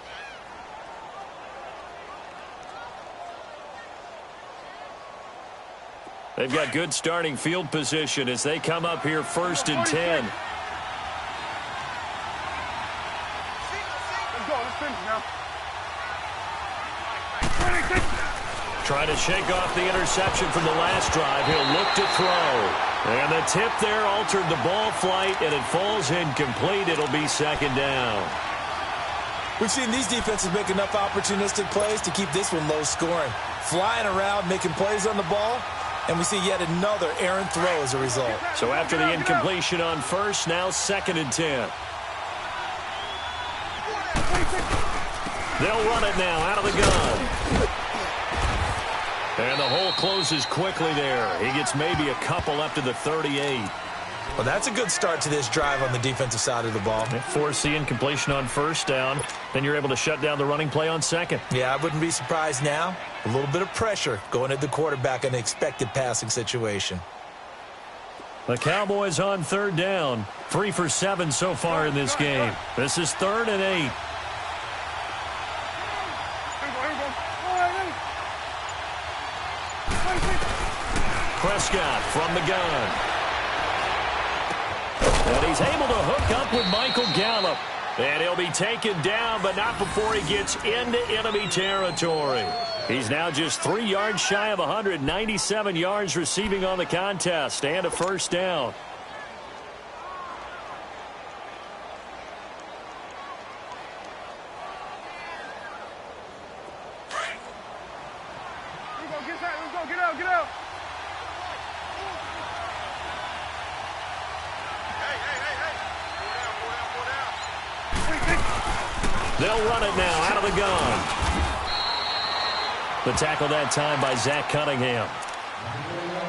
They've got good starting field position as they come up here 1st and 10. Let's go. Let's finish now. Trying to shake off the interception from the last drive. He'll look to throw. And the tip there altered the ball flight, and it falls incomplete. It'll be 2nd down. We've seen these defenses make enough opportunistic plays to keep this one low scoring. Flying around, making plays on the ball, and we see yet another errant throw as a result. So after the incompletion on 1st, now 2nd and 10. They'll run it now out of the gun. And the hole closes quickly there. He gets maybe a couple up to the 38. Well, that's a good start to this drive on the defensive side of the ball. Force the incompletion on 1st down. Then you're able to shut down the running play on 2nd. Yeah, I wouldn't be surprised now. A little bit of pressure going at the quarterback in an expected passing situation. The Cowboys on 3rd down. 3 for 7 so far in this game. This is 3rd and 8. Prescott from the gun. And he's able to hook up with Michael Gallup. And he'll be taken down, but not before he gets into enemy territory. He's now just 3 yards shy of 197 yards receiving on the contest and a 1st down. Get out. They'll run it now out of the gun. The tackle that time by Zach Cunningham.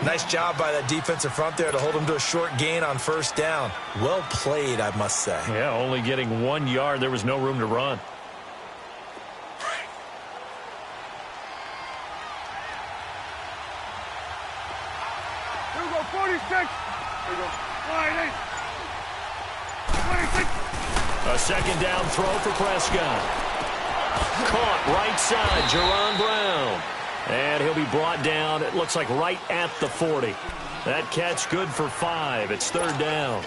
Nice job by that defensive front there to hold him to a short gain on 1st down. Well played, I must say. Yeah, only getting 1 yard. There was no room to run. Here we go, 46. Here we go. 26. A 2nd down throw for Prescott. Caught right side, Jerron Brown. And he'll be brought down, it looks like right at the 40. That catch good for 5. It's 3rd down.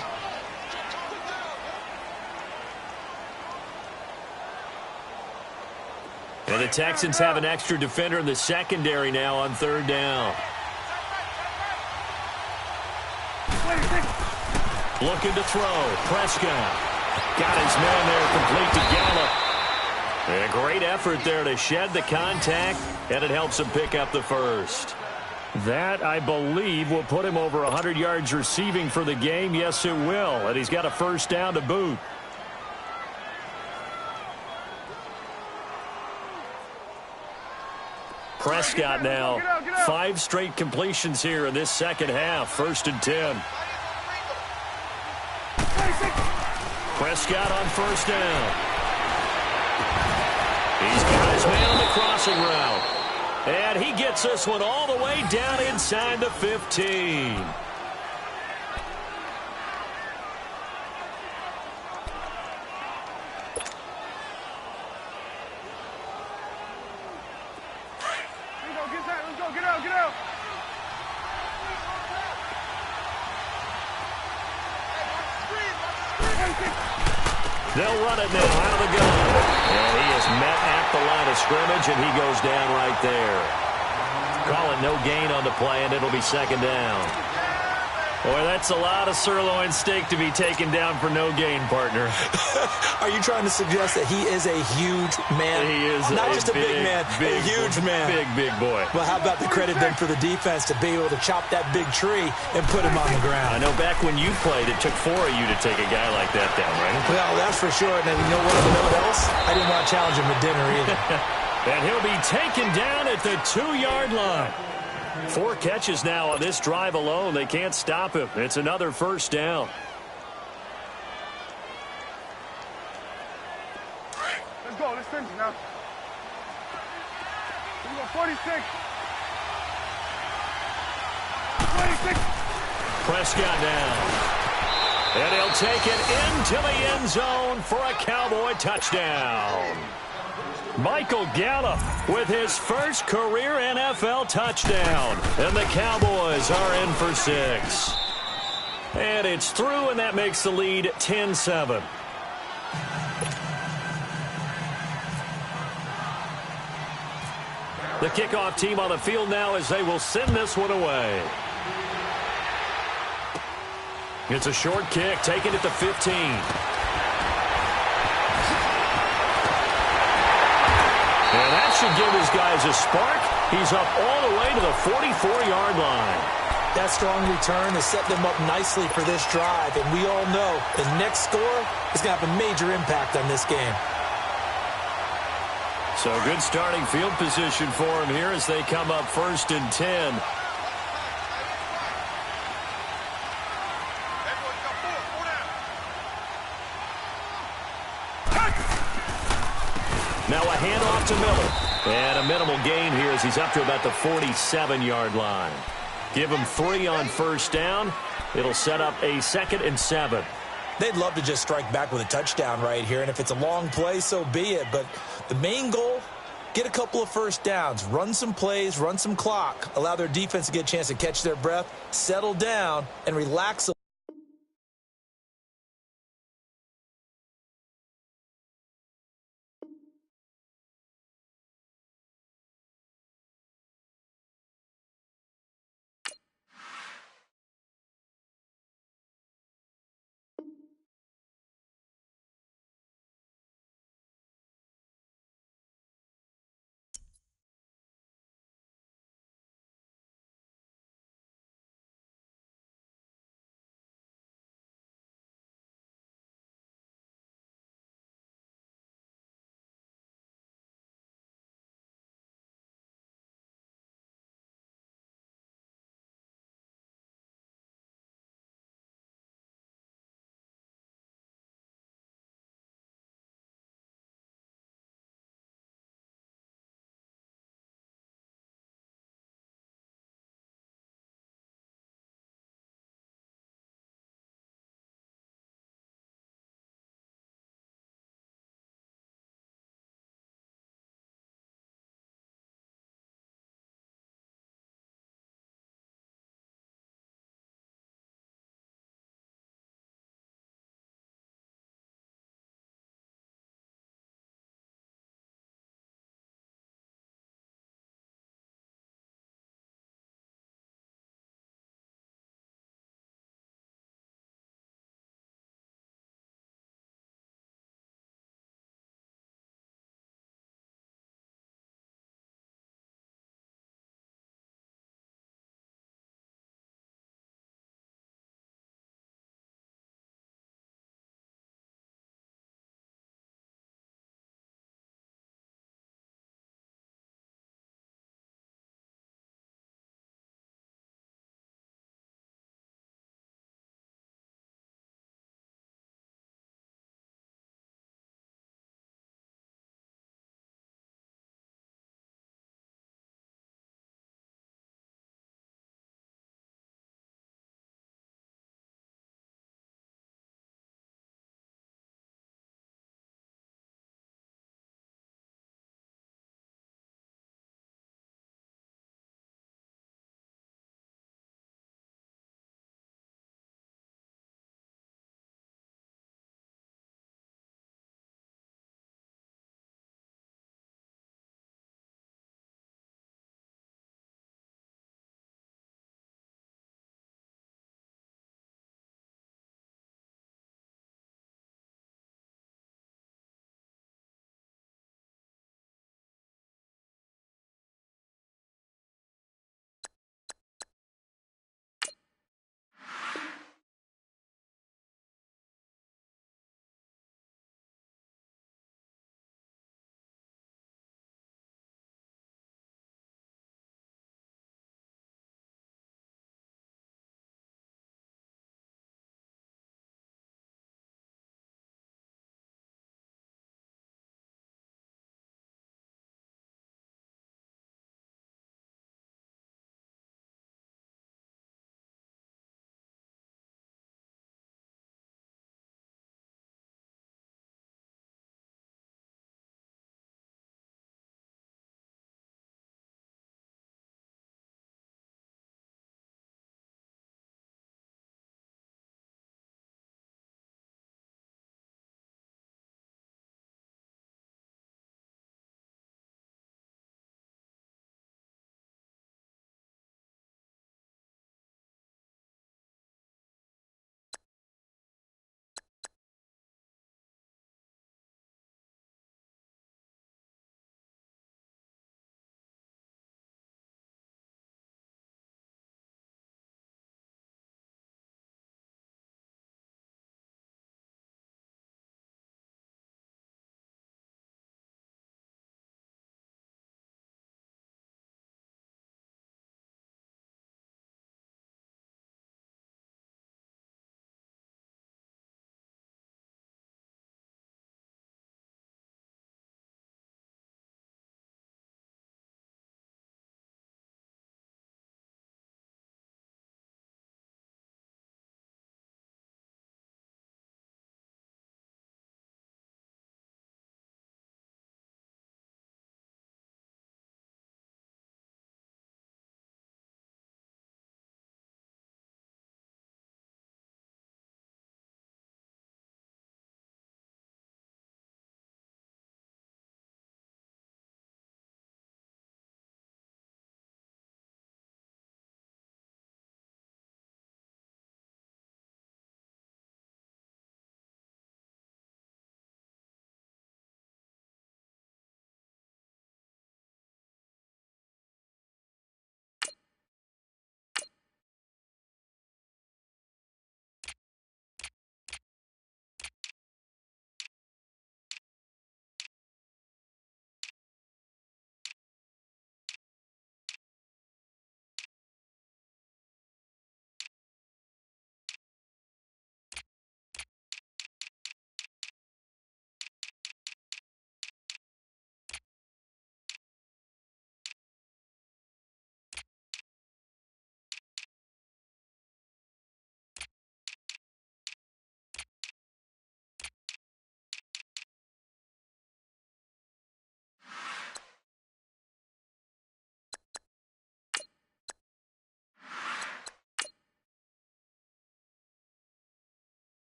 And the Texans have an extra defender in the secondary now on 3rd down. Looking to throw. Prescott. Got his man there complete to Gallup. And a great effort there to shed the contact, and it helps him pick up the 1st. That, I believe, will put him over 100 yards receiving for the game. Yes, it will. And he's got a 1st down to boot. Prescott now. 5 straight completions here in this 2nd half. 1st and 10. Prescott on 1st down. He's got his man on the crossing route. And he gets this one all the way down inside the 15. Let's go, get out. They'll run it now out of the gun. And he is met at the line of scrimmage, and he goes down right there. Call it no gain on the play, and it'll be 2nd down. Boy, that's a lot of sirloin steak to be taken down for no gain, partner. Are you trying to suggest that he is a huge man? He is not just a big man, a huge man. Big boy. Well, how about the credit then for the defense to be able to chop that big tree and put him on the ground? I know back when you played, it took 4 of you to take a guy like that down, right? Well, that's for sure. And you know what else? I didn't want to challenge him to dinner either. And he'll be taken down at the 2-yard line. 4 catches now on this drive alone. They can't stop him. It's another 1st down. Let's finish now. We go 46. 26. Prescott down. And he'll take it into the end zone for a Cowboy touchdown. Michael Gallup with his first career NFL touchdown. And the Cowboys are in for 6. And it's through, and that makes the lead 10-7. The kickoff team on the field now as they will send this one away. It's a short kick, taking it to 15. And that should give his guys a spark. He's up all the way to the 44-yard line. That strong return has set them up nicely for this drive, and we all know the next score is going to have a major impact on this game. So good starting field position for him here as they come up 1st and 10. Now a handoff to Miller. And a minimal gain here as he's up to about the 47-yard line. Give him 3 on first down. It'll set up a 2nd and 7. They'd love to just strike back with a touchdown right here, and if it's a long play, so be it. But the main goal, get a couple of first downs, run some plays, run some clock, allow their defense to get a chance to catch their breath, settle down, and relax a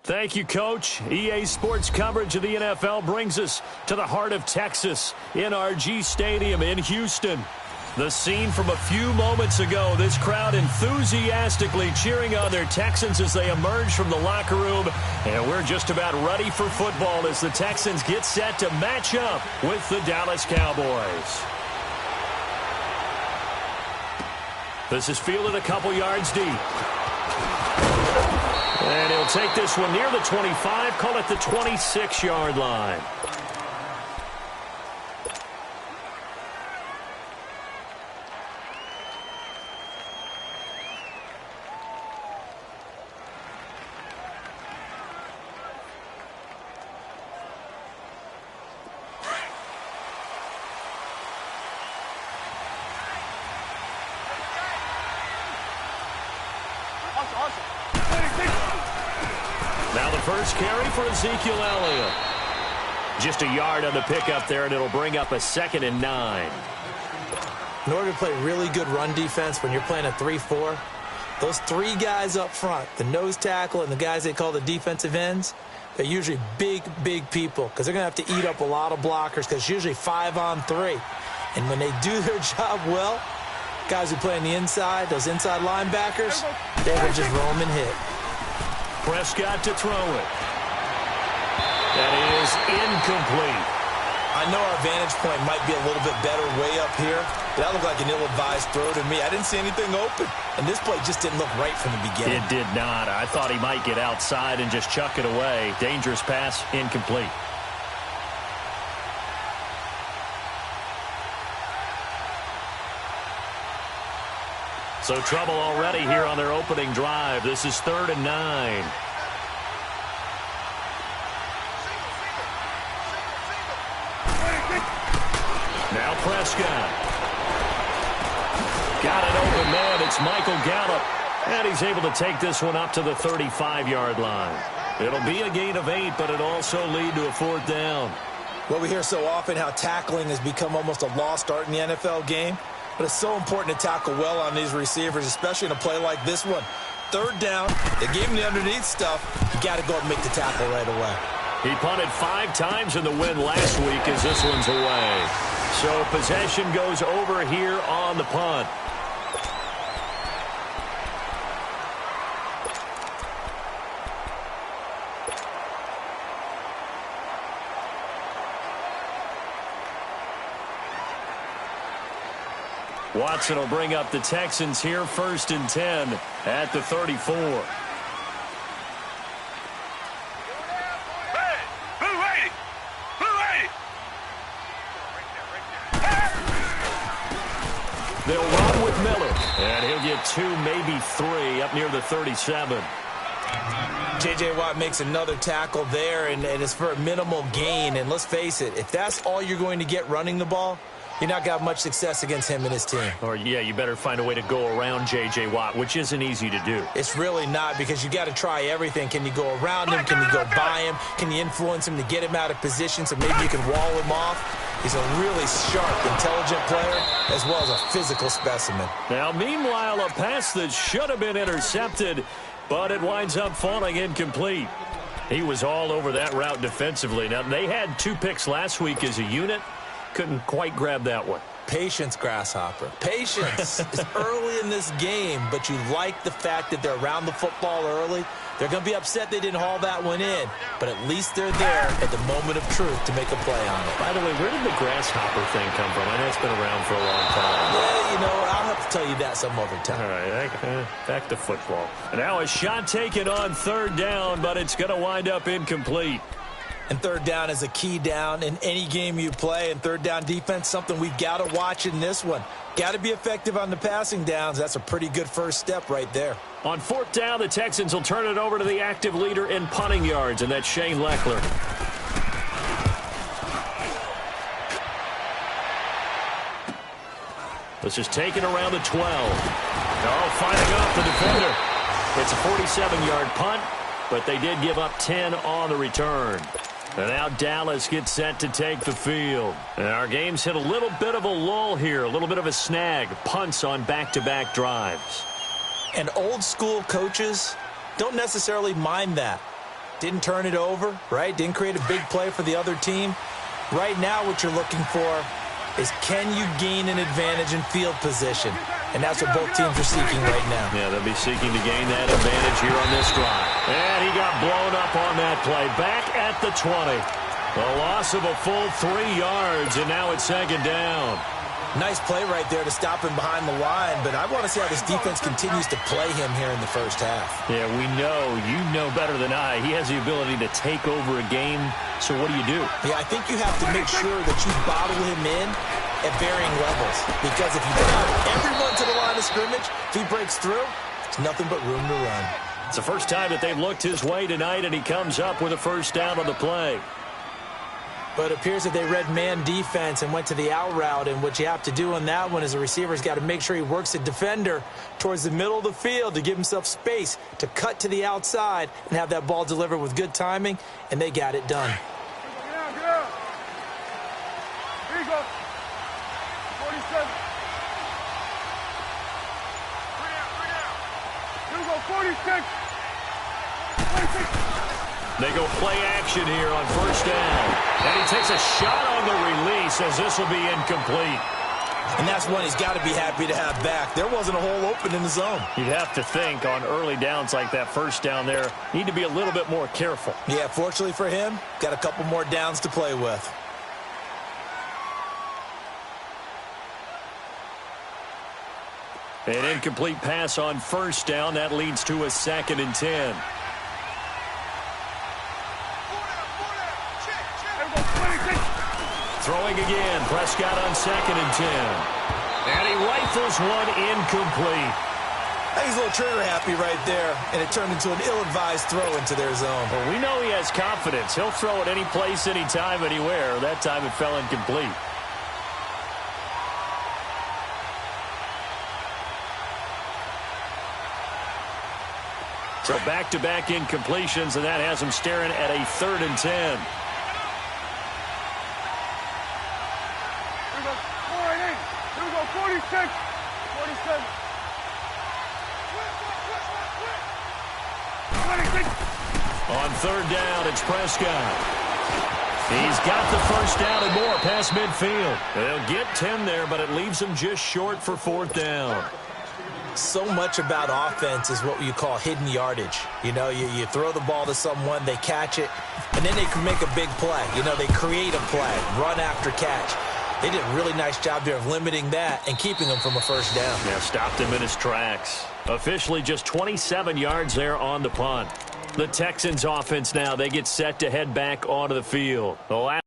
Thank you, Coach. EA Sports coverage of the NFL brings us to the heart of Texas, NRG Stadium in Houston. The scene from a few moments ago, this crowd enthusiastically cheering on their Texans as they emerge from the locker room. And we're just about ready for football as the Texans get set to match up with the Dallas Cowboys. This is fielded a couple yards deep. And he'll take this one near the 25, call it the 26-yard line. Now the first carry for Ezekiel Elliott. Just a yard on the pickup there, and it'll bring up a 2nd and 9. In order to play really good run defense when you're playing a 3-4, those 3 guys up front, the nose tackle and the guys they call the defensive ends, they're usually big, big people because they're going to have to eat up a lot of blockers because it's usually 5 on 3. And when they do their job well, guys who play on the inside, those inside linebackers, they will just roam and hit. Prescott to throw it. That is incomplete. I know our vantage point might be a little bit better way up here, but that looked like an ill-advised throw to me. I didn't see anything open, and this play just didn't look right from the beginning. It did not. I thought he might get outside and just chuck it away. Dangerous pass, incomplete. So trouble already here on their opening drive. This is 3rd and 9. Now Prescott. Got an open man. It's Michael Gallup. And he's able to take this one up to the 35-yard line. It'll be a gain of 8, but it'll also lead to a 4th down. Well, we hear so often how tackling has become almost a lost art in the NFL game. But it's so important to tackle well on these receivers, especially in a play like this one. 3rd down, they gave him the underneath stuff. You got to go and make the tackle right away. He punted 5 times in the win last week as this one's away. So possession goes over here on the punt. Watson will bring up the Texans here, 1st and 10 at the 34. They'll run with Miller, and he'll get 2, maybe 3 up near the 37. J.J. Watt makes another tackle there, and it's for a minimal gain. And let's face it, if that's all you're going to get running the ball, you're not going to have much success against him and his team. Or, yeah, you better find a way to go around J.J. Watt, which isn't easy to do. It's really not, because you got to try everything. Can you go around him? Can you go by him? Can you influence him to get him out of position so maybe you can wall him off? He's a really sharp, intelligent player, as well as a physical specimen. Now, meanwhile, a pass that should have been intercepted, but it winds up falling incomplete. He was all over that route defensively. Now, they had 2 picks last week as a unit. Couldn't quite grab that one. Patience, Grasshopper. Patience is early in this game, but you like the fact that they're around the football early. They're going to be upset they didn't haul that one in, but at least they're there at the moment of truth to make a play on it. By the way, where did the grasshopper thing come from? I know it's been around for a long time. Yeah, you know, I'll have to tell you that some other time. All right, back to football. Now a shot taken on 3rd down, but it's going to wind up incomplete. And 3rd down is a key down in any game you play. And 3rd down defense, something we've got to watch in this one. Got to be effective on the passing downs. That's a pretty good first step right there. On 4th down, the Texans will turn it over to the active leader in punting yards, and that's Shane Lechler. This is taken around the 12. Oh, fighting off the defender. It's a 47-yard punt, but they did give up 10 on the return. And now Dallas gets set to take the field. And our game's hit a little bit of a lull here, a little bit of a snag. Punts on back-to-back drives. And old-school coaches don't necessarily mind that. Didn't turn it over, right? Didn't create a big play for the other team. Right now what you're looking for is, can you gain an advantage in field position? And that's what both teams are seeking right now. Yeah, they'll be seeking to gain that advantage here on this drive. And he got blown up on that play. Back at the 20. A loss of a full 3 yards, and now it's second down. Nice play right there to stop him behind the line, but I want to see how this defense continues to play him here in the first half. Yeah, we know. You know better than I. He has the ability to take over a game, so what do you do? Yeah, I think you have to make sure that you bottle him in at varying levels, because if you drive everyone to the line of scrimmage, if he breaks through, it's nothing but room to run. It's the first time that they've looked his way tonight, and he comes up with a first down on the play. But it appears that they read man defense and went to the out route, and what you have to do on that one is the receiver's got to make sure he works the defender towards the middle of the field to give himself space to cut to the outside and have that ball delivered with good timing, and they got it done. Get out, get out. Here you go. 47. Bring out. Here we go, 46. 26. They go play action here on first down. And he takes a shot on the release as this will be incomplete. And that's one he's got to be happy to have back. There wasn't a hole open in the zone. You'd have to think on early downs like that first down there, need to be a little bit more careful. Yeah, fortunately for him, got a couple more downs to play with. An incomplete pass on first down. That leads to a 2nd and 10. Throwing again. Prescott on 2nd and 10. And he rifles one incomplete. He's a little trigger happy right there, and it turned into an ill-advised throw into their zone. Well, we know he has confidence. He'll throw it any place, anytime, anywhere. That time it fell incomplete. So back-to-back incompletions, and that has him staring at a 3rd and 10. Here we go, 4-8. Here we go, 46. 47. 26. On 3rd down, it's Prescott. He's got the first down and more past midfield. They'll get 10 there, but it leaves them just short for 4th down. So much about offense is what you call hidden yardage. You know, you throw the ball to someone, they catch it, and then they can make a big play. You know, they create a play, run after catch. They did a really nice job there of limiting that and keeping him from a first down. Yeah, stopped him in his tracks. Officially just 27 yards there on the punt. The Texans offense now, they get set to head back onto the field. The last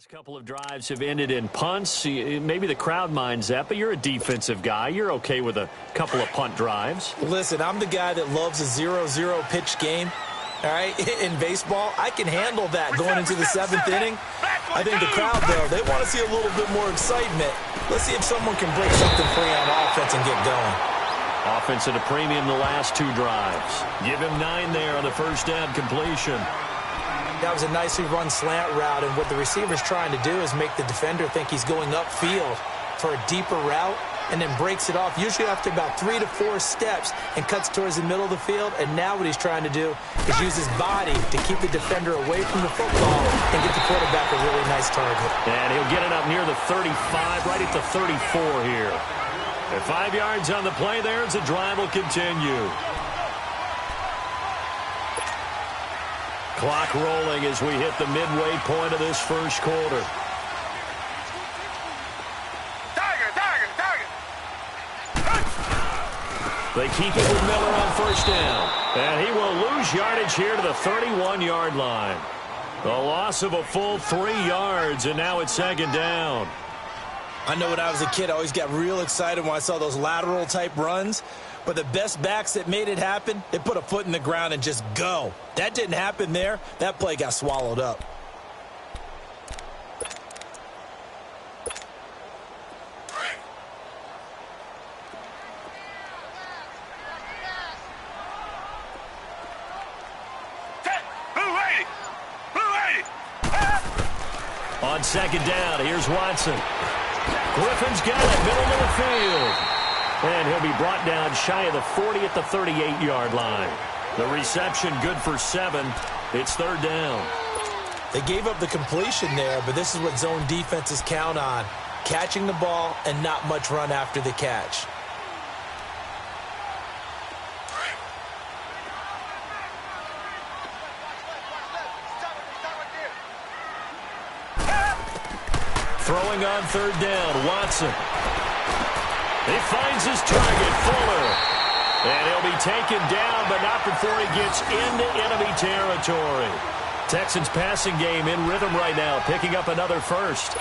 couple of drives have ended in punts. Maybe the crowd minds that, but you're a defensive guy. You're okay with a couple of punt drives. Listen, I'm the guy that loves a 0-0 pitch game. All right, in baseball, I can handle that going into the 7th inning. I think the crowd, though, they want to see a little bit more excitement. Let's see if someone can break something free on offense and get going. Offense at a premium the last 2 drives. Give him 9 there on the first down completion. That was a nicely run slant route, and what the receiver's trying to do is make the defender think he's going upfield for a deeper route and then breaks it off, usually after about 3 to 4 steps, and cuts towards the middle of the field. And now what he's trying to do is use his body to keep the defender away from the football and get the quarterback a really nice target. And he'll get it up near the 35, right at the 34 here. At 5 yards on the play there as the drive will continue. Clock rolling as we hit the midway point of this first quarter. They keep it with Miller on first down. And he will lose yardage here to the 31-yard line. A loss of a full 3 yards, and now it's 2nd down. I know when I was a kid, I always got real excited when I saw those lateral-type runs. But the best backs that made it happen, they put a foot in the ground and just go. That didn't happen there. That play got swallowed up. On second down, here's Watson. Griffin's got it, middle of the field. And he'll be brought down shy of the 40 at the 38-yard line. The reception good for 7. It's third down. They gave up the completion there, but this is what zone defenses count on. Catching the ball and not much run after the catch. Throwing on third down, Watson. He finds his target, Fuller. And he'll be taken down, but not before he gets into enemy territory. Texans passing game in rhythm right now, picking up another first.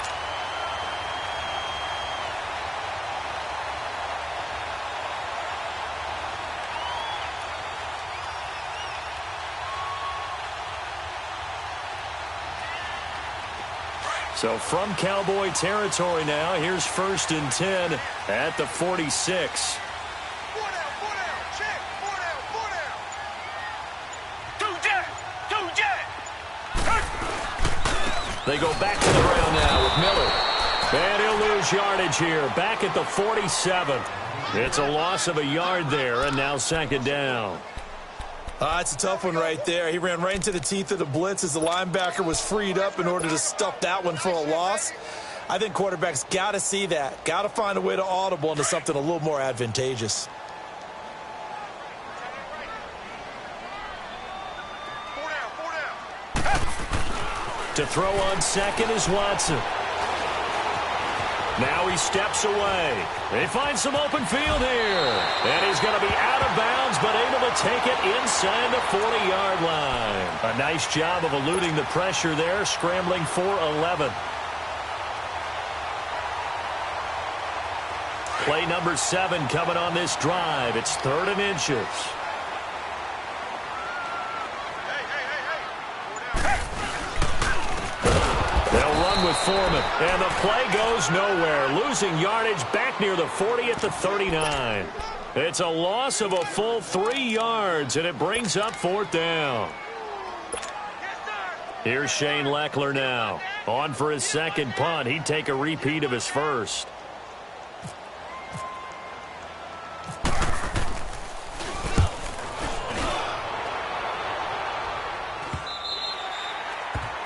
So from Cowboy territory now, here's 1st and 10 at the 46. They go back to the ground now with Miller. And he'll lose yardage here, back at the 47. It's a loss of a yard there, and now second down. It's a tough one right there. He ran right into the teeth of the blitz as the linebacker was freed up in order to stuff that one for a loss. I think quarterbacks got to see that. Got to find a way to audible into something a little more advantageous. To throw on second is Watson. Now he steps away. They find some open field here. And he's going to be out of bounds, but able to take it inside the 40-yard line. A nice job of eluding the pressure there, scrambling for 11. Play number 7 coming on this drive. It's 3rd and inches. With Foreman, and the play goes nowhere. Losing yardage back near the 40 at the 39. It's a loss of a full 3 yards, and it brings up 4th down. Here's Shane Leckler now. On for his second punt. He'd take a repeat of his first.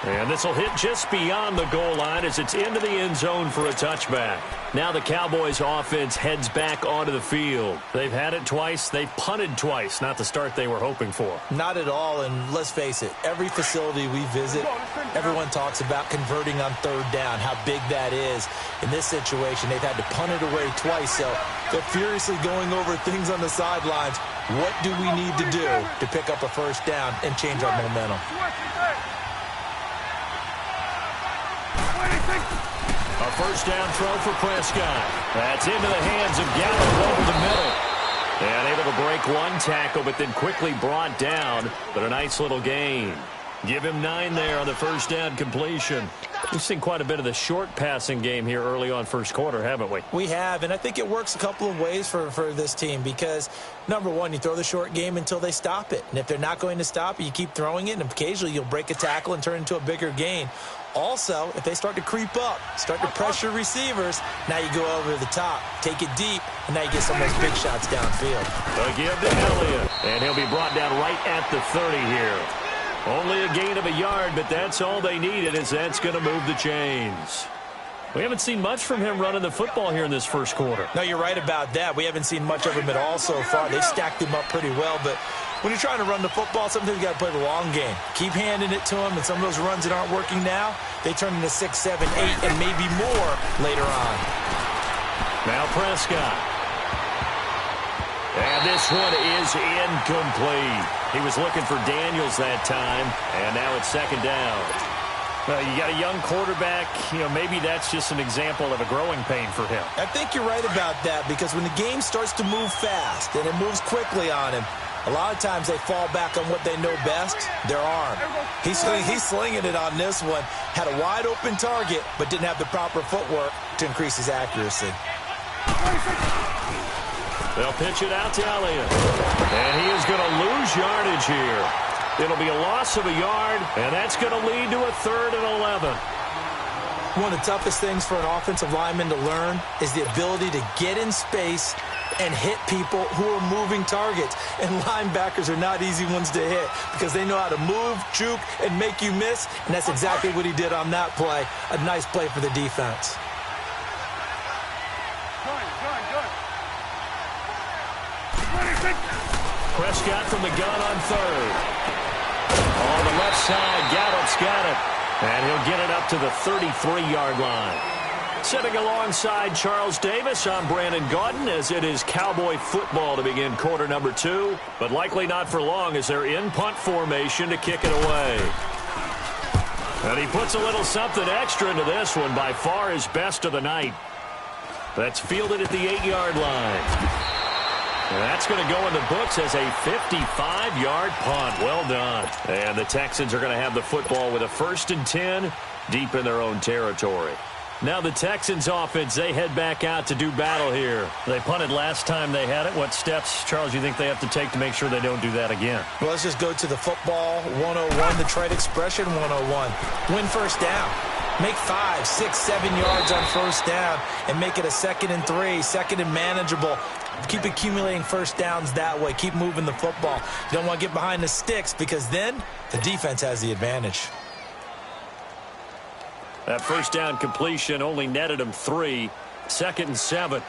And this will hit just beyond the goal line as it's into the end zone for a touchback. Now the Cowboys offense heads back onto the field. They've had it twice. They've punted twice. Not the start they were hoping for. Not at all, and let's face it, every facility we visit, everyone talks about converting on third down, how big that is. In this situation, they've had to punt it away twice, so they're furiously going over things on the sidelines. What do we need to do to pick up a first down and change our momentum? A first down throw for Prescott. That's into the hands of Gallup over the middle. And able to break one tackle, but then quickly brought down. But a nice little gain. Give him 9 there on the first down completion. We've seen quite a bit of the short passing game here early on first quarter, haven't we? We have, and I think it works a couple of ways for this team because, number one, you throw the short game until they stop it. And if they're not going to stop it, you keep throwing it, and occasionally you'll break a tackle and turn it into a bigger gain. Also, if they start to creep up, start to pressure receivers, now you go over the top, take it deep, and now you get some of those big shots downfield. A give to Elliott, and he'll be brought down right at the 30 here. Only a gain of a yard, but that's all they needed, as that's going to move the chains. We haven't seen much from him running the football here in this first quarter. No, you're right about that. We haven't seen much of him at all so far. They stacked him up pretty well, but when you're trying to run the football, sometimes you got to play the long game. Keep handing it to him, and some of those runs that aren't working now, they turn into 6, 7, 8, and maybe more later on. Now Prescott. And this one is incomplete. He was looking for Daniels that time, and now it's second down. Well, you got a young quarterback, maybe that's just an example of a growing pain for him. I think you're right about that because when the game starts to move fast and it moves quickly on him, a lot of times they fall back on what they know best, their arm. He's slinging it on this one. Had a wide open target, but didn't have the proper footwork to increase his accuracy. They'll pitch it out to Elliott. And he is going to lose yardage here. It'll be a loss of a yard, and that's going to lead to a 3rd and 11. One of the toughest things for an offensive lineman to learn is the ability to get in space and hit people who are moving targets. And linebackers are not easy ones to hit because they know how to move, juke, and make you miss. And that's exactly what he did on that play. A nice play for the defense. Prescott from the gun on third. On the left side, Gallup's got it. And he'll get it up to the 33-yard line. Sitting alongside Charles Davis, I'm Brandon Gaudin as it is Cowboy football to begin quarter number 2. But likely not for long as they're in punt formation to kick it away. And he puts a little something extra into this one, by far his best of the night. That's fielded at the 8-yard line. And that's going to go in the books as a 55-yard punt. Well done. And the Texans are going to have the football with a 1st and 10 deep in their own territory. Now the Texans offense, they head back out to do battle here. They punted last time they had it. What steps, Charles, you think they have to take to make sure they don't do that again? Well, let's just go to the football 101, the trade expression 101. Win first down. Make 5, 6, 7 yards on first down and make it a 2nd and 3, 2nd and manageable. Keep accumulating first downs that way. Keep moving the football. You don't want to get behind the sticks because then the defense has the advantage. That first down completion only netted him 3. 2nd and 7.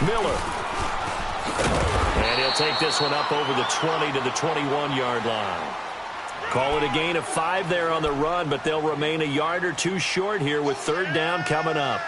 Miller. And he'll take this one up over the 20 to the 21-yard line. Call it a gain of 5 there on the run, but they'll remain a yard or 2 short here with 3rd down coming up.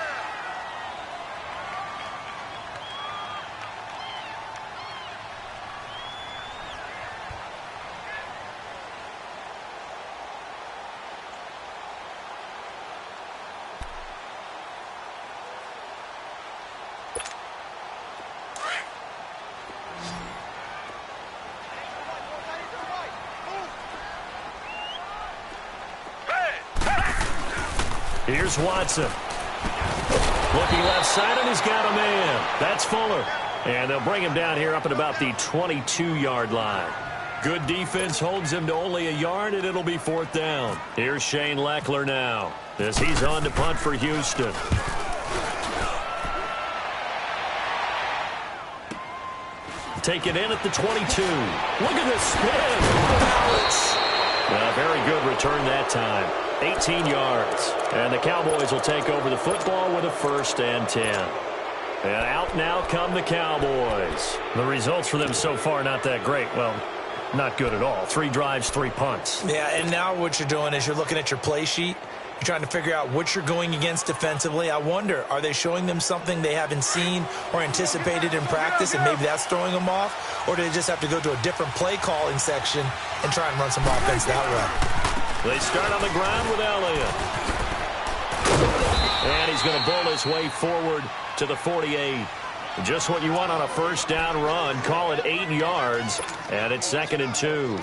Here's Watson. Looking left side, and he's got a man. That's Fuller. And they'll bring him down here up at about the 22-yard line. Good defense holds him to only a yard, and it'll be 4th down. Here's Shane Leckler now as he's on to punt for Houston. Take it in at the 22. Look at this spin. Balance. A very good return that time. 18 yards. And the Cowboys will take over the football with a 1st and 10. And out now come the Cowboys. The results for them so far not that great. Well, not good at all. 3 drives, 3 punts. Yeah, and now what you're doing is you're looking at your play sheet. You're trying to figure out what you're going against defensively. I wonder, are they showing them something they haven't seen or anticipated in practice, and maybe that's throwing them off? Or do they just have to go to a different play calling section and try and run some offense that way? They start on the ground with Elliott. And he's going to bull his way forward to the 48. Just what you want on a first down run. Call it 8 yards, and it's 2nd and 2.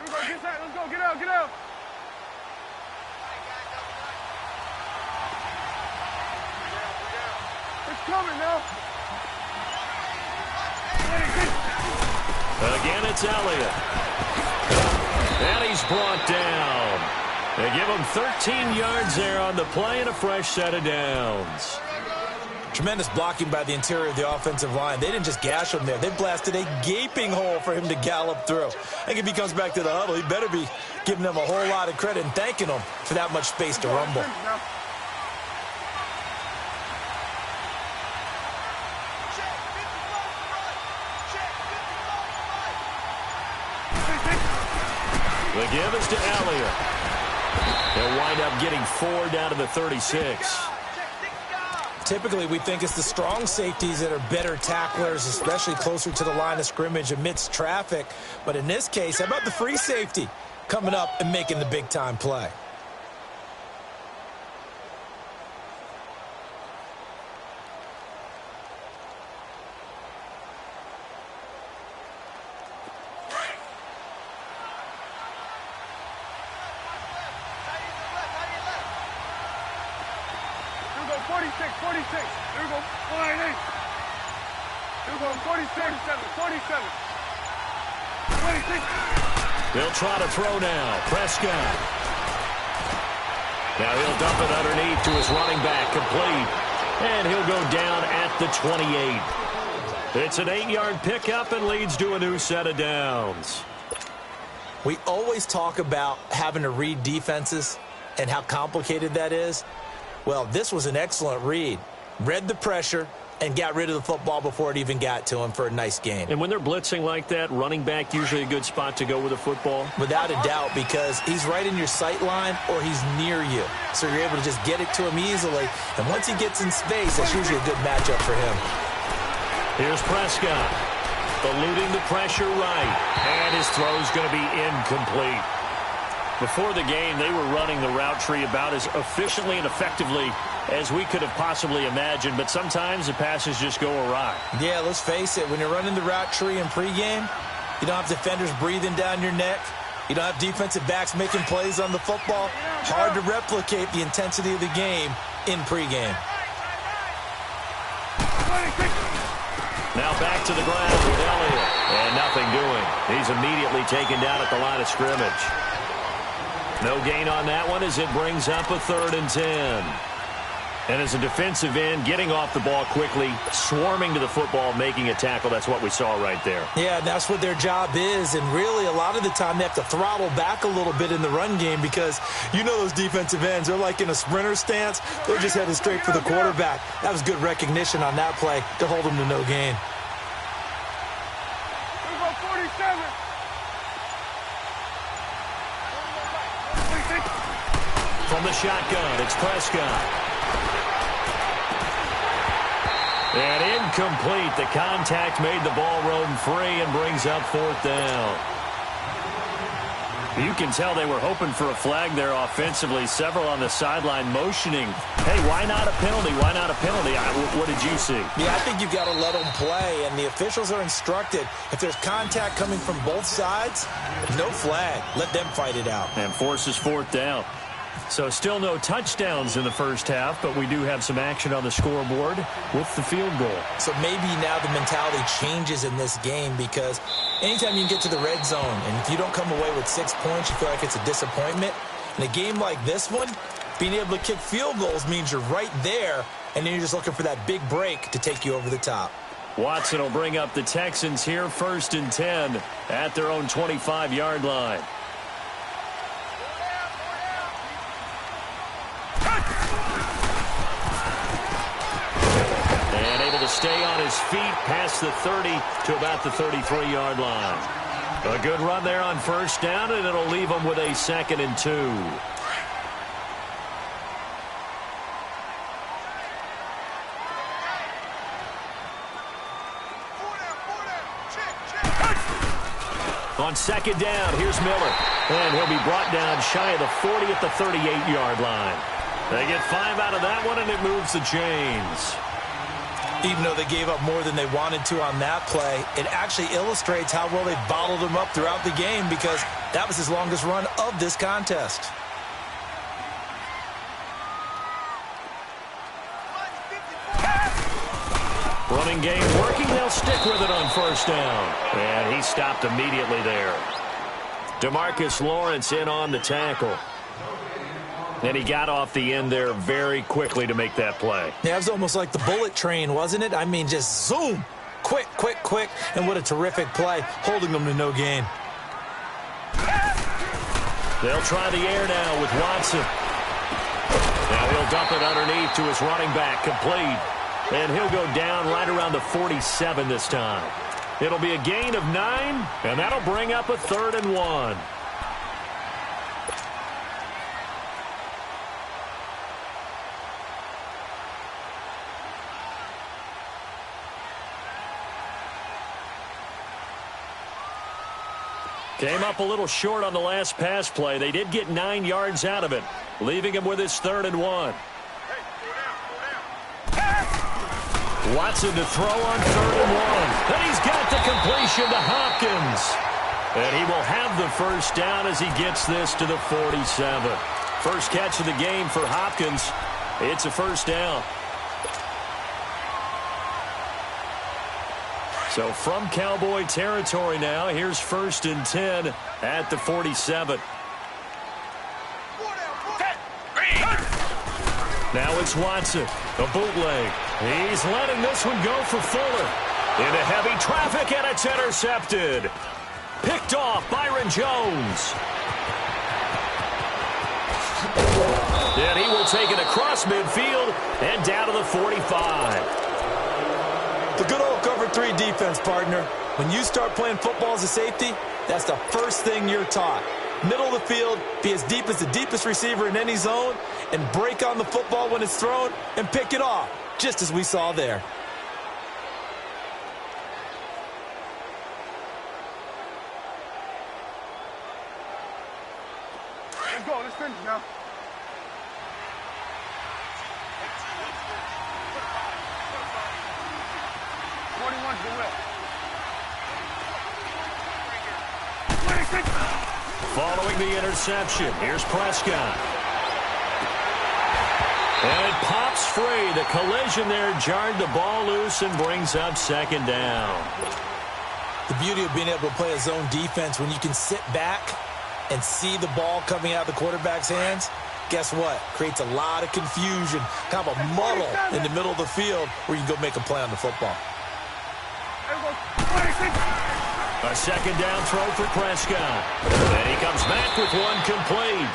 Let's go, get out. It's coming now. Again, it's Elliott. And he's brought down. They give him 13 yards there on the play and a fresh set of downs. Tremendous blocking by the interior of the offensive line. They didn't just gash him there. They blasted a gaping hole for him to gallop through. I think if he comes back to the huddle, he better be giving them a whole lot of credit and thanking them for that much space to rumble. The give is to Elliott. He'll wind up getting 4 down to the 36. Typically, we think it's the strong safeties that are better tacklers, especially closer to the line of scrimmage amidst traffic. But in this case, how about the free safety coming up and making the big-time play? 46. Here we go. 48. Here we go. 47. 47. 26. They'll try to throw now. Prescott. Now he'll dump it underneath to his running back, complete. And he'll go down at the 28. It's an 8-yard pickup and leads to a new set of downs. We always talk about having to read defenses and how complicated that is. Well, this was an excellent read. Read the pressure and got rid of the football before it even got to him for a nice gain. And when they're blitzing like that, running back usually a good spot to go with the football? Without a doubt, because he's right in your sight line or he's near you. So you're able to just get it to him easily. And once he gets in space, that's usually a good matchup for him. Here's Prescott. Eluding the pressure right. And his throw's going to be incomplete. Before the game, they were running the route tree about as efficiently and effectively as we could have possibly imagined, but sometimes the passes just go awry. Yeah, let's face it, when you're running the route tree in pregame, you don't have defenders breathing down your neck. You don't have defensive backs making plays on the football. Hard to replicate the intensity of the game in pregame. Now back to the ground with Elliott, and nothing doing. He's immediately taken down at the line of scrimmage. No gain on that one as it brings up a 3rd and 10. And as a defensive end, getting off the ball quickly, swarming to the football, making a tackle, that's what we saw right there. Yeah, that's what their job is. And really, a lot of the time, they have to throttle back a little bit in the run game because you know those defensive ends, they're like in a sprinter stance. They're just headed straight for the quarterback. That was good recognition on that play to hold them to no gain. Here we go. 47. From the shotgun, it's Prescott. And incomplete. The contact made the ball roam free and brings up 4th down. You can tell they were hoping for a flag there offensively. Several on the sideline motioning. Hey, why not a penalty? Why not a penalty? What did you see? Yeah, I think you've got to let them play, and the officials are instructed. If there's contact coming from both sides, no flag. Let them fight it out. And forces 4th down. So still no touchdowns in the first half, but we do have some action on the scoreboard with the field goal. So maybe now the mentality changes in this game because anytime you can get to the red zone, and if you don't come away with 6 points, you feel like it's a disappointment. In a game like this one, being able to kick field goals means you're right there, and then you're just looking for that big break to take you over the top. Watson will bring up the Texans here, 1st and 10 at their own 25-yard line. To stay on his feet past the 30 to about the 33-yard line. A good run there on 1st down, and it'll leave him with a 2nd and 2. On 2nd down, here's Miller. And he'll be brought down shy of the 40 at the 38-yard line. They get 5 out of that one, and it moves the chains. Even though they gave up more than they wanted to on that play, it actually illustrates how well they bottled him up throughout the game because that was his longest run of this contest. Running game working. They'll stick with it on 1st down. And he stopped immediately there. DeMarcus Lawrence in on the tackle. And he got off the end there very quickly to make that play. Yeah, it was almost like the bullet train, wasn't it? I mean, just zoom. Quick, quick, quick. And what a terrific play, holding them to no gain. They'll try the air now with Watson. Now he'll dump it underneath to his running back, complete. And he'll go down right around the 47 this time. It'll be a gain of 9, and that'll bring up a 3rd and 1. Came up a little short on the last pass play. They did get 9 yards out of it, leaving him with his 3rd and 1. Watson to throw on 3rd and 1. And he's got the completion to Hopkins. And he will have the 1st down as he gets this to the 47. First catch of the game for Hopkins. It's a 1st down. So from Cowboy territory now, here's 1st and 10 at the 47. Now it's Watson, a bootleg. He's letting this one go for Fuller. Into heavy traffic, and it's intercepted. Picked off Byron Jones. And he will take it across midfield and down to the 45. The good old cover 3 defense, partner. When you start playing football as a safety, that's the first thing you're taught. Middle of the field, be as deep as the deepest receiver in any zone, and break on the football when it's thrown and pick it off, just as we saw there. Let's go. Let's finish now. Following the interception, here's Prescott. And it pops free. The collision there jarred the ball loose and brings up 2nd down. The beauty of being able to play a zone defense when you can sit back and see the ball coming out of the quarterback's hands, guess what? Creates a lot of confusion, kind of a muddle in the middle of the field where you can go make a play on the football. A 2nd down throw for Prescott. And he comes back with one complete.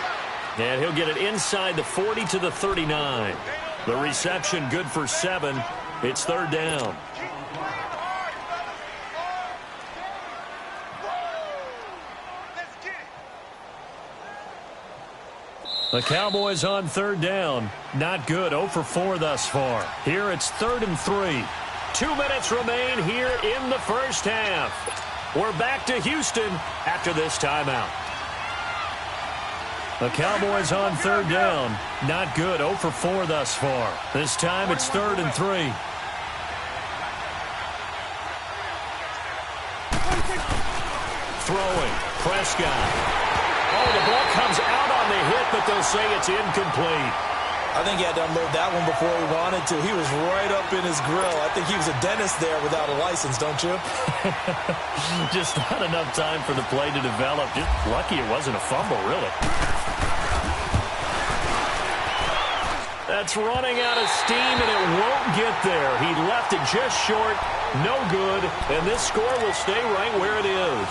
And he'll get it inside the 40 to the 39. The reception good for 7. It's 3rd down. The Cowboys on 3rd down. Not good. 0 for 4 thus far. Here it's 3rd and 3. 2 minutes remain here in the first half. We're back to Houston after this timeout. The Cowboys on 3rd down. Not good. 0 for 4 thus far. This time it's 3rd and 3. Throwing. Prescott. Oh, the ball comes out on the hit, but they'll say it's incomplete. I think he had to unload that one before he wanted to. He was right up in his grill. I think he was a dentist there without a license, don't you? Just not enough time for the play to develop. Just lucky it wasn't a fumble, really. That's running out of steam, and it won't get there. He left it just short. No good. And this score will stay right where it is.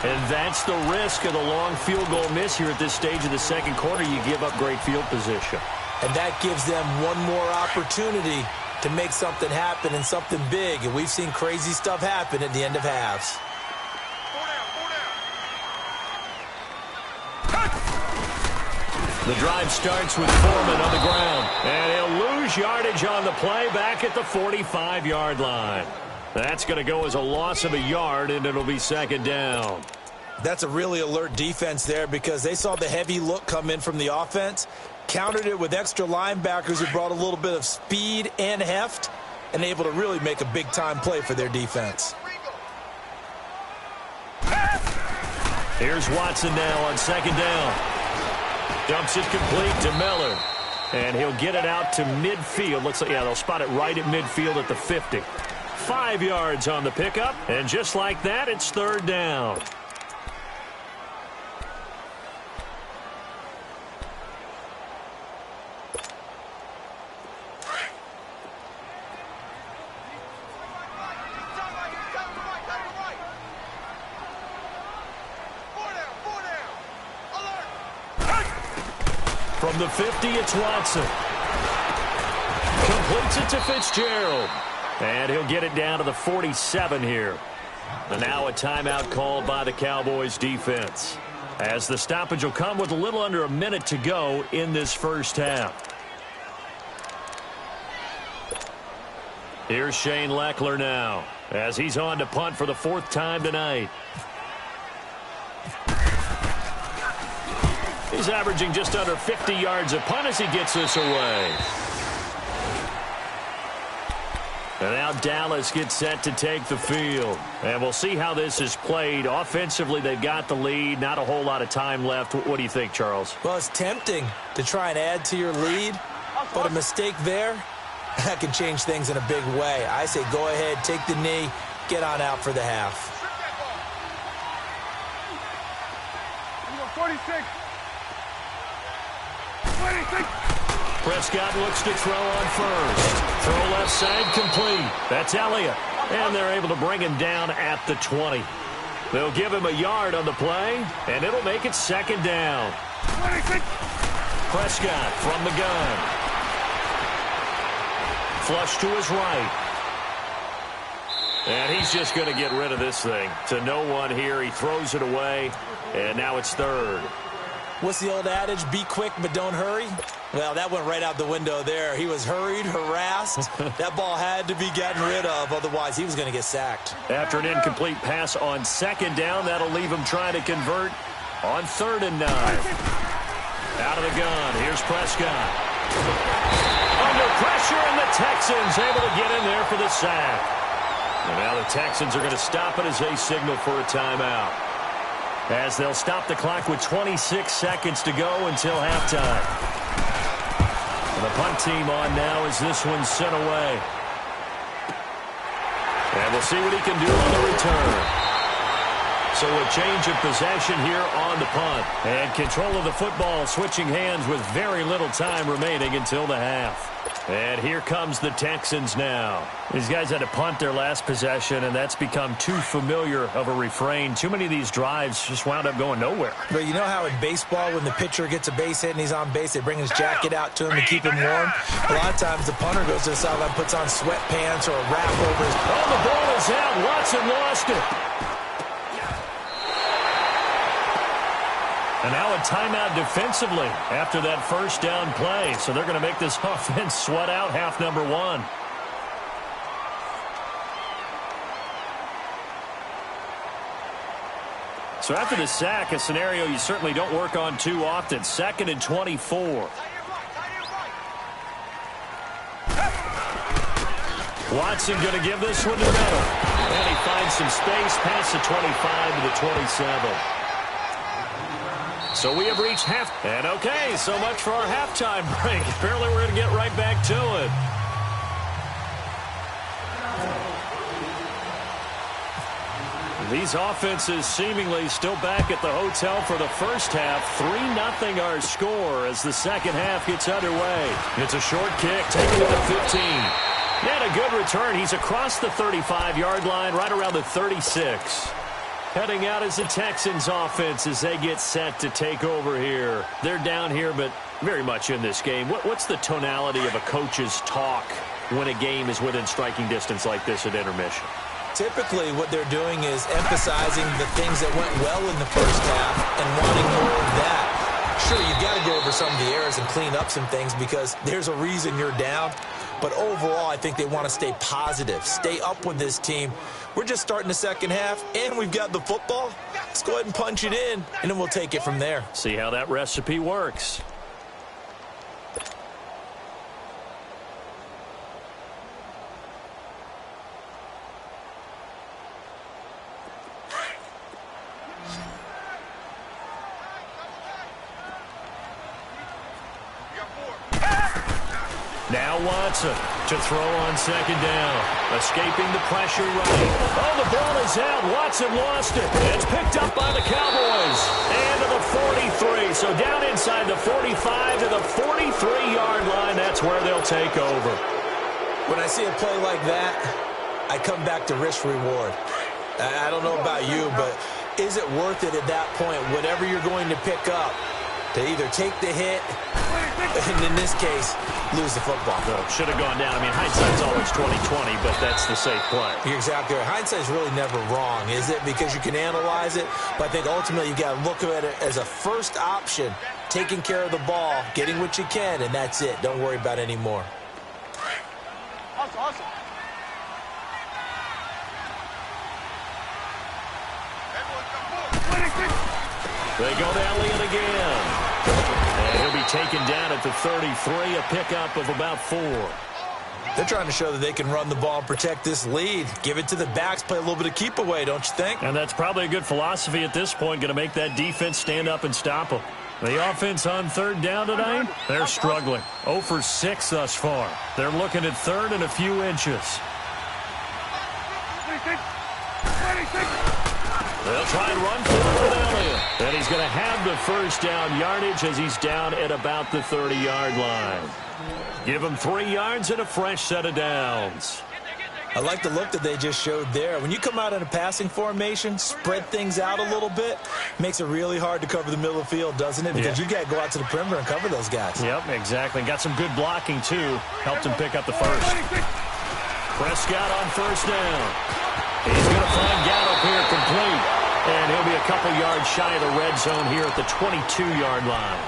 And that's the risk of the long field goal miss here at this stage of the second quarter. You give up great field position. And that gives them one more opportunity to make something happen and something big. And we've seen crazy stuff happen at the end of halves. The drive starts with Foreman on the ground. And he'll lose yardage on the play back at the 45-yard line. That's going to go as a loss of a yard, and it'll be 2nd down. That's a really alert defense there because they saw the heavy look come in from the offense, countered it with extra linebackers who brought a little bit of speed and heft, and able to really make a big-time play for their defense. Here's Watson now on 2nd down. Dumps it complete to Miller. And he'll get it out to midfield. Looks like, yeah, they'll spot it right at midfield at the 50. 5 yards on the pickup, and just like that, it's 3rd down. From the 50, it's Watson. Completes it to Fitzgerald. And he'll get it down to the 47 here. And now a timeout called by the Cowboys defense, as the stoppage will come with a little under a minute to go in this first half. Here's Shane Leckler now, as he's on to punt for the 4th time tonight. He's averaging just under 50 yards a punt as he gets this away. And now Dallas gets set to take the field. And we'll see how this is played. Offensively, they've got the lead. Not a whole lot of time left. What do you think, Charles? Well, it's tempting to try and add to your lead, but a mistake there, that can change things in a big way. I say go ahead, take the knee, get on out for the half. 46. 26. Prescott looks to throw on first. Throw left side complete. That's Elliott. And they're able to bring him down at the 20. They'll give him a yard on the play, and it'll make it second down. 26. Prescott from the gun. Flush to his right. And he's just going to get rid of this thing. To no one here. He throws it away, and now it's third. What's the old adage? Be quick, but don't hurry? Well, that went right out the window there. He was hurried, harassed. That ball had to be gotten rid of. Otherwise, he was going to get sacked. After an incomplete pass on second down, that'll leave him trying to convert on 3rd and 9. Out of the gun. Here's Prescott. Under pressure, and the Texans able to get in there for the sack. And now the Texans are going to stop it as they signal for a timeout, as they'll stop the clock with 26 seconds to go until halftime. And the punt team on now as this one's sent away. And we'll see what he can do on the return. So a change of possession here on the punt. And control of the football switching hands with very little time remaining until the half. And here comes the Texans now. These guys had to punt their last possession, and that's become too familiar of a refrain. Too many of these drives just wound up going nowhere. But you know how in baseball, when the pitcher gets a base hit and he's on base, they bring his jacket out to him to keep him warm? A lot of times the punter goes to the sideline, puts on sweatpants or a wrap over his... Oh, the ball is out. Watson lost it. And now a timeout defensively after that first down play. So they're going to make this offense sweat out half number 1. So after the sack, a scenario you certainly don't work on too often. 2nd and 24. Watson going to give this one to middle. And he finds some space past the 25 to the 27. So we have reached half. And okay, so much for our halftime break. Apparently we're going to get right back to it. These offenses seemingly still back at the hotel for the first half. 3-0 our score as the second half gets underway. It's a short kick taken to the 15. And a good return. He's across the 35-yard line, right around the 36. Heading out as the Texans offense as they get set to take over here. They're down here, but very much in this game. What's the tonality of a coach's talk when a game is within striking distance like this at intermission? Typically, what they're doing is emphasizing the things that went well in the first half and wanting more of that. Sure, you've got to go over some of the errors and clean up some things because there's a reason you're down. But overall, I think they want to stay positive, stay up with this team. We're just starting the second half, and we've got the football. Let's go ahead and punch it in, and then we'll take it from there. See how that recipe works. Now Watson to throw on second down. Escaping the pressure right. Oh, the ball is out. Watson lost it. It's picked up by the Cowboys. And to the 43. So down inside the 45 to the 43-yard line. That's where they'll take over. When I see a play like that, I come back to risk-reward. I don't know about you, but is it worth it at that point, whatever you're going to pick up, to either take the hit, and in this case, lose the football? No, should have gone down. I mean, hindsight's always 20/20, but that's the safe play. You're exactly right. Hindsight's really never wrong, is it? Because you can analyze it, but I think ultimately you got to look at it as a first option, taking care of the ball, getting what you can, and that's it. Don't worry about any more. Awesome. They go to Elliott again. And he'll be taken down at the 33, a pickup of about 4. They're trying to show that they can run the ball and protect this lead. Give it to the backs, play a little bit of keep away, don't you think? And that's probably a good philosophy at this point, going to make that defense stand up and stop them. The offense on third down tonight, they're struggling. 0 for 6 thus far. They're looking at third and a few inches. They'll try and run for it with Elliott. And he's going to have the first down yardage as he's down at about the 30-yard line. Give him 3 yards and a fresh set of downs. I like the look that they just showed there. When you come out in a passing formation, spread things out a little bit, makes it really hard to cover the middle of the field, doesn't it? Because you've got to go out to the perimeter and cover those guys. Yep, exactly. Got some good blocking, too. Helped him pick up the first. Prescott on first down. He's going to find Gallup here complete. And he'll be a couple yards shy of the red zone here at the 22-yard line.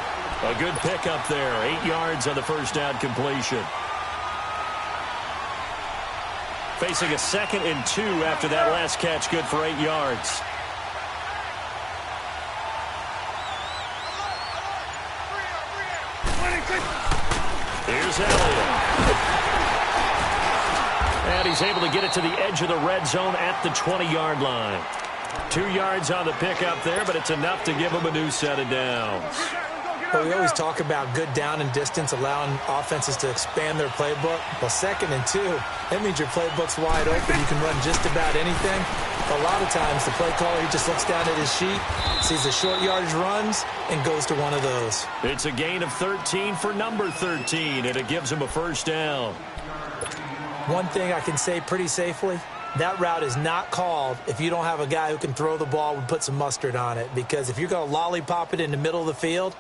A good pickup there. 8 yards on the first down completion. Facing a 2nd and 2 after that last catch. Good for 8 yards. Here's Elliott. And he's able to get it to the edge of the red zone at the 20-yard line. 2 yards on the pickup there, but it's enough to give him a new set of downs. Well, we always talk about good down and distance, allowing offenses to expand their playbook. Well, 2nd and 2, that means your playbook's wide open. You can run just about anything. A lot of times, the play caller, he just looks down at his sheet, sees the short yardage runs, and goes to one of those. It's a gain of 13 for number 13, and it gives him a first down. One thing I can say pretty safely, that route is not called if you don't have a guy who can throw the ball and put some mustard on it. Because if you're going to lollipop it in the middle of the field,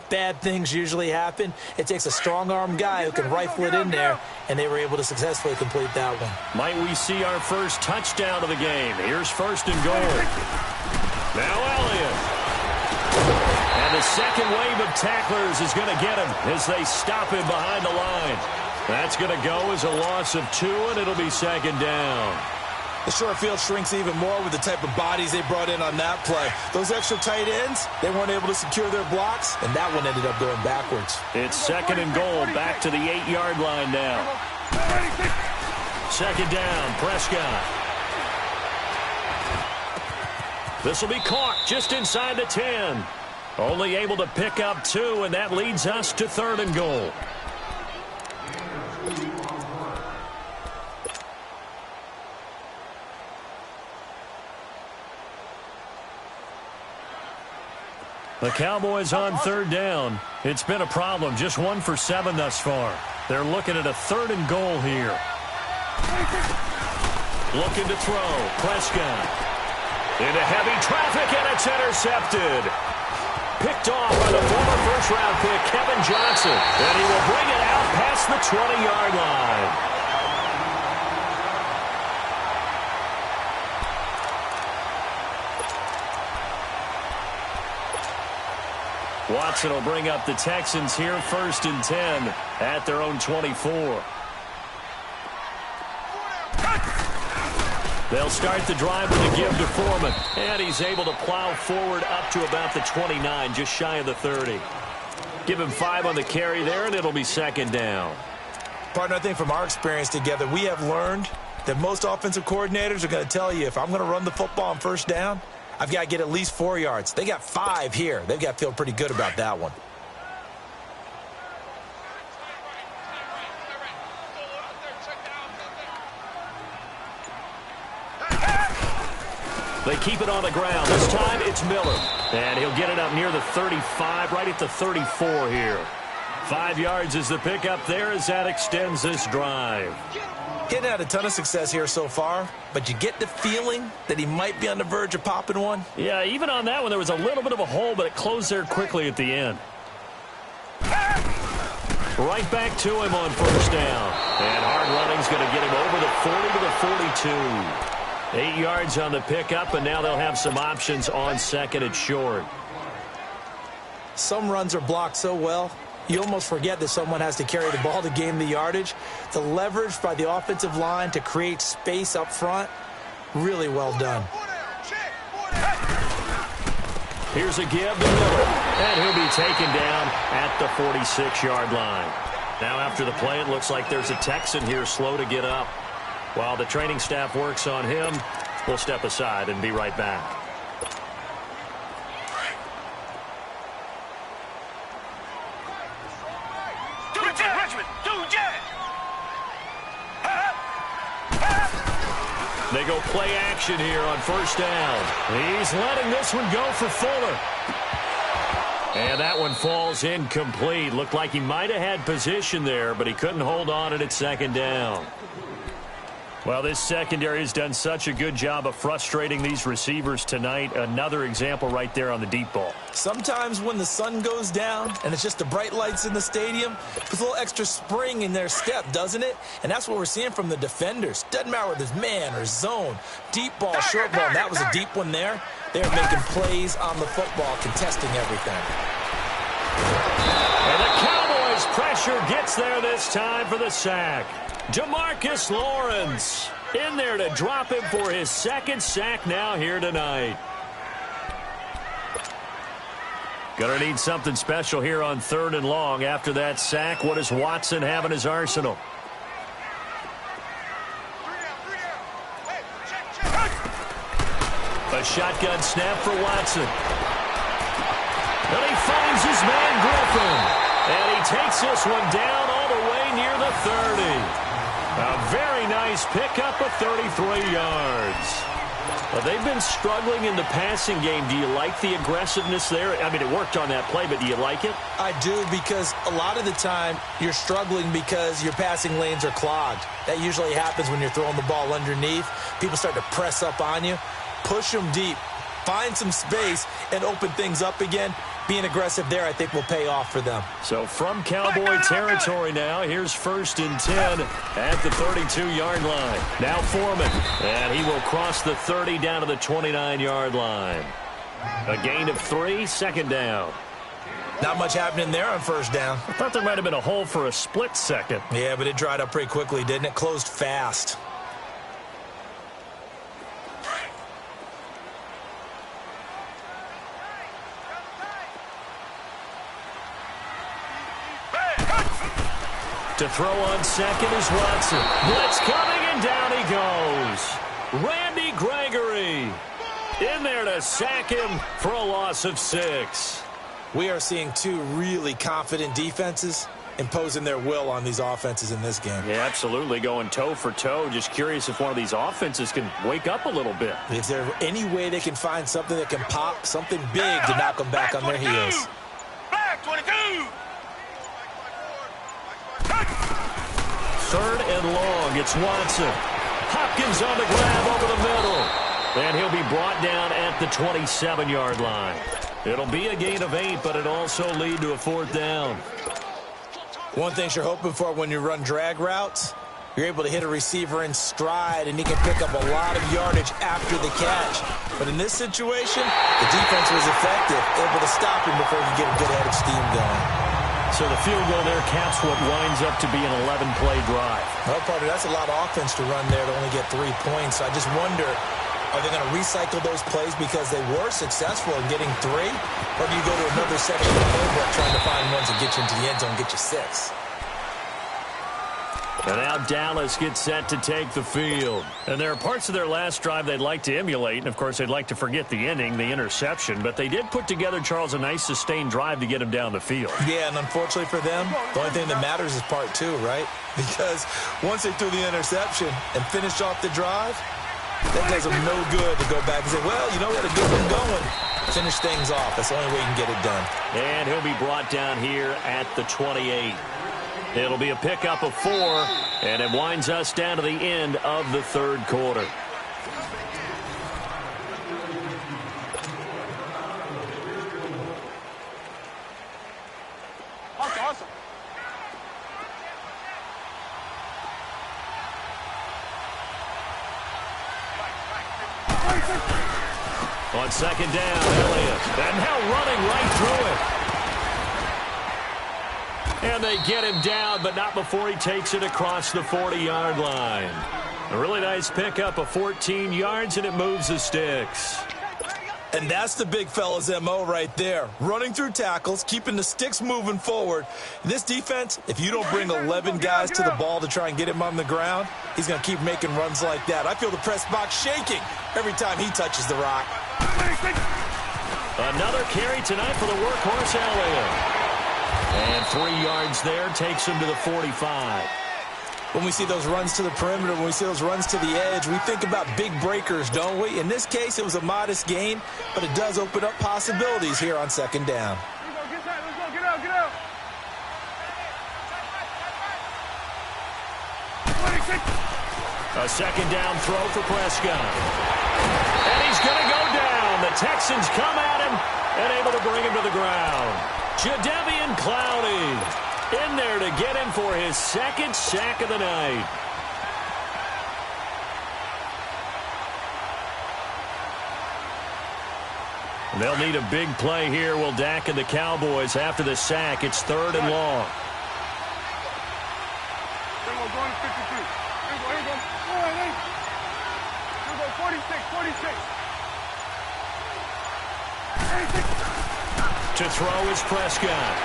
bad things usually happen. It takes a strong-arm guy who can rifle it in there, and they were able to successfully complete that one. Might we see our first touchdown of the game? Here's 1st and goal. Now Elliott. And the second wave of tacklers is going to get him as they stop him behind the line. That's going to go as a loss of 2, and it'll be 2nd down. The short field shrinks even more with the type of bodies they brought in on that play. Those extra tight ends, they weren't able to secure their blocks, and that one ended up going backwards. It's 2nd and goal, back to the 8-yard line now. 2nd down, Prescott. This will be caught just inside the 10. Only able to pick up 2, and that leads us to 3rd and goal. The Cowboys on 3rd down. It's been a problem. Just 1 for 7 thus far. They're looking at a 3rd and goal here. Looking to throw. Prescott. Into heavy traffic, and it's intercepted. Picked off by the former first-round pick, Kevin Johnson. And he will bring it out past the 20-yard line. Watson will bring up the Texans here, 1st and 10 at their own 24. They'll start the drive with a give to Foreman. And he's able to plow forward up to about the 29, just shy of the 30. Give him 5 on the carry there, and it'll be 2nd down. Partner, I think from our experience together, we have learned that most offensive coordinators are going to tell you, if I'm going to run the football on 1st down, I've got to get at least 4 yards. They got 5 here. They've got to feel pretty good about that one. They keep it on the ground. This time it's Miller. And he'll get it up near the 35, right at the 34 here. 5 yards is the pickup there as that extends this drive. Getting had a ton of success here so far, but you get the feeling that he might be on the verge of popping one. Yeah, even on that one, there was a little bit of a hole, but it closed there quickly at the end. Right back to him on 1st down. And hard running's going to get him over the 40 to the 42. 8 yards on the pickup, and now they'll have some options on 2nd and short. Some runs are blocked so well, you almost forget that someone has to carry the ball to gain the yardage. The leverage by the offensive line to create space up front, really well done. Here's a give to Miller, and he'll be taken down at the 46-yard line. Now after the play, it looks like there's a Texan here slow to get up. While the training staff works on him, we'll step aside and be right back. They go play action here on first down. He's letting this one go for Fuller. And that one falls incomplete. Looked like he might have had position there, but he couldn't hold on at second down. Well, this secondary has done such a good job of frustrating these receivers tonight. Another example right there on the deep ball. Sometimes when the sun goes down and it's just the bright lights in the stadium, there's a little extra spring in their step, doesn't it? And that's what we're seeing from the defenders. Doesn't matter whether it's man or zone, deep ball, short ball. And that was a deep one there. They're making plays on the football, contesting everything. And the Cowboys' pressure gets there this time for the sack. Demarcus Lawrence in there to drop him for his second sack now here tonight. Gonna need something special here on 3rd and long. After that sack, what does Watson have in his arsenal? A shotgun snap for Watson. And he finds his man Griffin. And he takes this one down all the way near the 30. A very nice pickup of 33 yards. Well, they've been struggling in the passing game. Do you like the aggressiveness there? I mean, it worked on that play, but do you like it? I do, because a lot of the time you're struggling because your passing lanes are clogged. That usually happens when you're throwing the ball underneath. People start to press up on you. Push them deep. Find some space and open things up again. Being aggressive there, I think, will pay off for them. So from Cowboy territory now, here's 1st and 10 at the 32-yard line. Now Foreman, and he will cross the 30 down to the 29-yard line. A gain of 3, 2nd down. Not much happening there on 1st down. I thought there might have been a hole for a split second. Yeah, but it dried up pretty quickly, didn't it? Closed fast. To throw on second is Watson. Blitz coming, and down he goes. Randy Gregory in there to sack him for a loss of 6. We are seeing two really confident defenses imposing their will on these offenses in this game. Yeah, absolutely, going toe for toe. Just curious if one of these offenses can wake up a little bit. Is there any way they can find something that can pop, something big to knock them back on their heels? Back 22! 3rd and long, it's Watson. Hopkins on the grab over the middle. And he'll be brought down at the 27-yard line. It'll be a gain of 8, but it'll also lead to a 4th down. One thing you're hoping for when you run drag routes, you're able to hit a receiver in stride, and he can pick up a lot of yardage after the catch. But in this situation, the defense was effective, able to stop him before he could get a good head of steam going. So the field goal there caps what winds up to be an 11-play drive. Well, partner, that's a lot of offense to run there to only get 3 points. So I just wonder, are they going to recycle those plays because they were successful in getting 3? Or do you go to another section of the playbook trying to find ones that get you into the end zone and get you 6? And now Dallas gets set to take the field. And there are parts of their last drive they'd like to emulate. And, of course, they'd like to forget the inning, the interception. But they did put together, Charles, a nice sustained drive to get him down the field. Yeah, and unfortunately for them, the only thing that matters is part 2, right? Because once they threw the interception and finished off the drive, that does them no good to go back and say, well, you know, we had a good one going. Finish things off. That's the only way you can get it done. And he'll be brought down here at the 28. It'll be a pickup of 4, and it winds us down to the end of the 3rd quarter. Awesome. On 2nd down, Elliott. And now running right through it. And they get him down, but not before he takes it across the 40-yard line. A really nice pickup of 14 yards, and it moves the sticks. And that's the big fella's MO right there. Running through tackles, keeping the sticks moving forward. This defense, if you don't bring 11 guys to the ball to try and get him on the ground, he's going to keep making runs like that. I feel the press box shaking every time he touches the rock. Another carry tonight for the workhorse Elliott. And 3 yards there takes him to the 45. When we see those runs to the perimeter, when we see those runs to the edge, we think about big breakers, don't we? In this case, it was a modest gain, but it does open up possibilities here on second down. Let's go, get out, get out. 26. A second down throw for Prescott. And he's going to go down. The Texans come at him and able to bring him to the ground. Jadeveon Clowney in there to get him for his second sack of the night. They'll need a big play here. Will Dak and the Cowboys after the sack. It's 3rd and long. Here we go, going to 52. Here we go. Here we go, 46. 86. To throw is Prescott.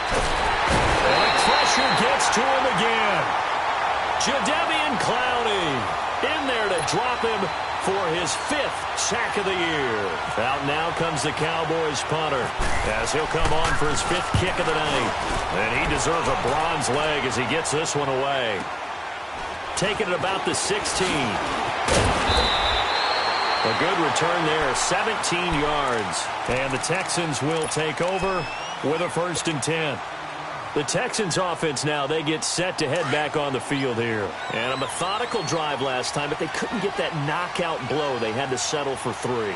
And pressure gets to him again. Jadeveon Clowney in there to drop him for his 5th sack of the year. Out now comes the Cowboys punter as he'll come on for his 5th kick of the night. And he deserves a bronze leg as he gets this one away. Taking it about the 16. A good return there, 17 yards. And the Texans will take over with a 1st and 10. The Texans offense now, they get set to head back on the field here. And a methodical drive last time, but they couldn't get that knockout blow. They had to settle for 3.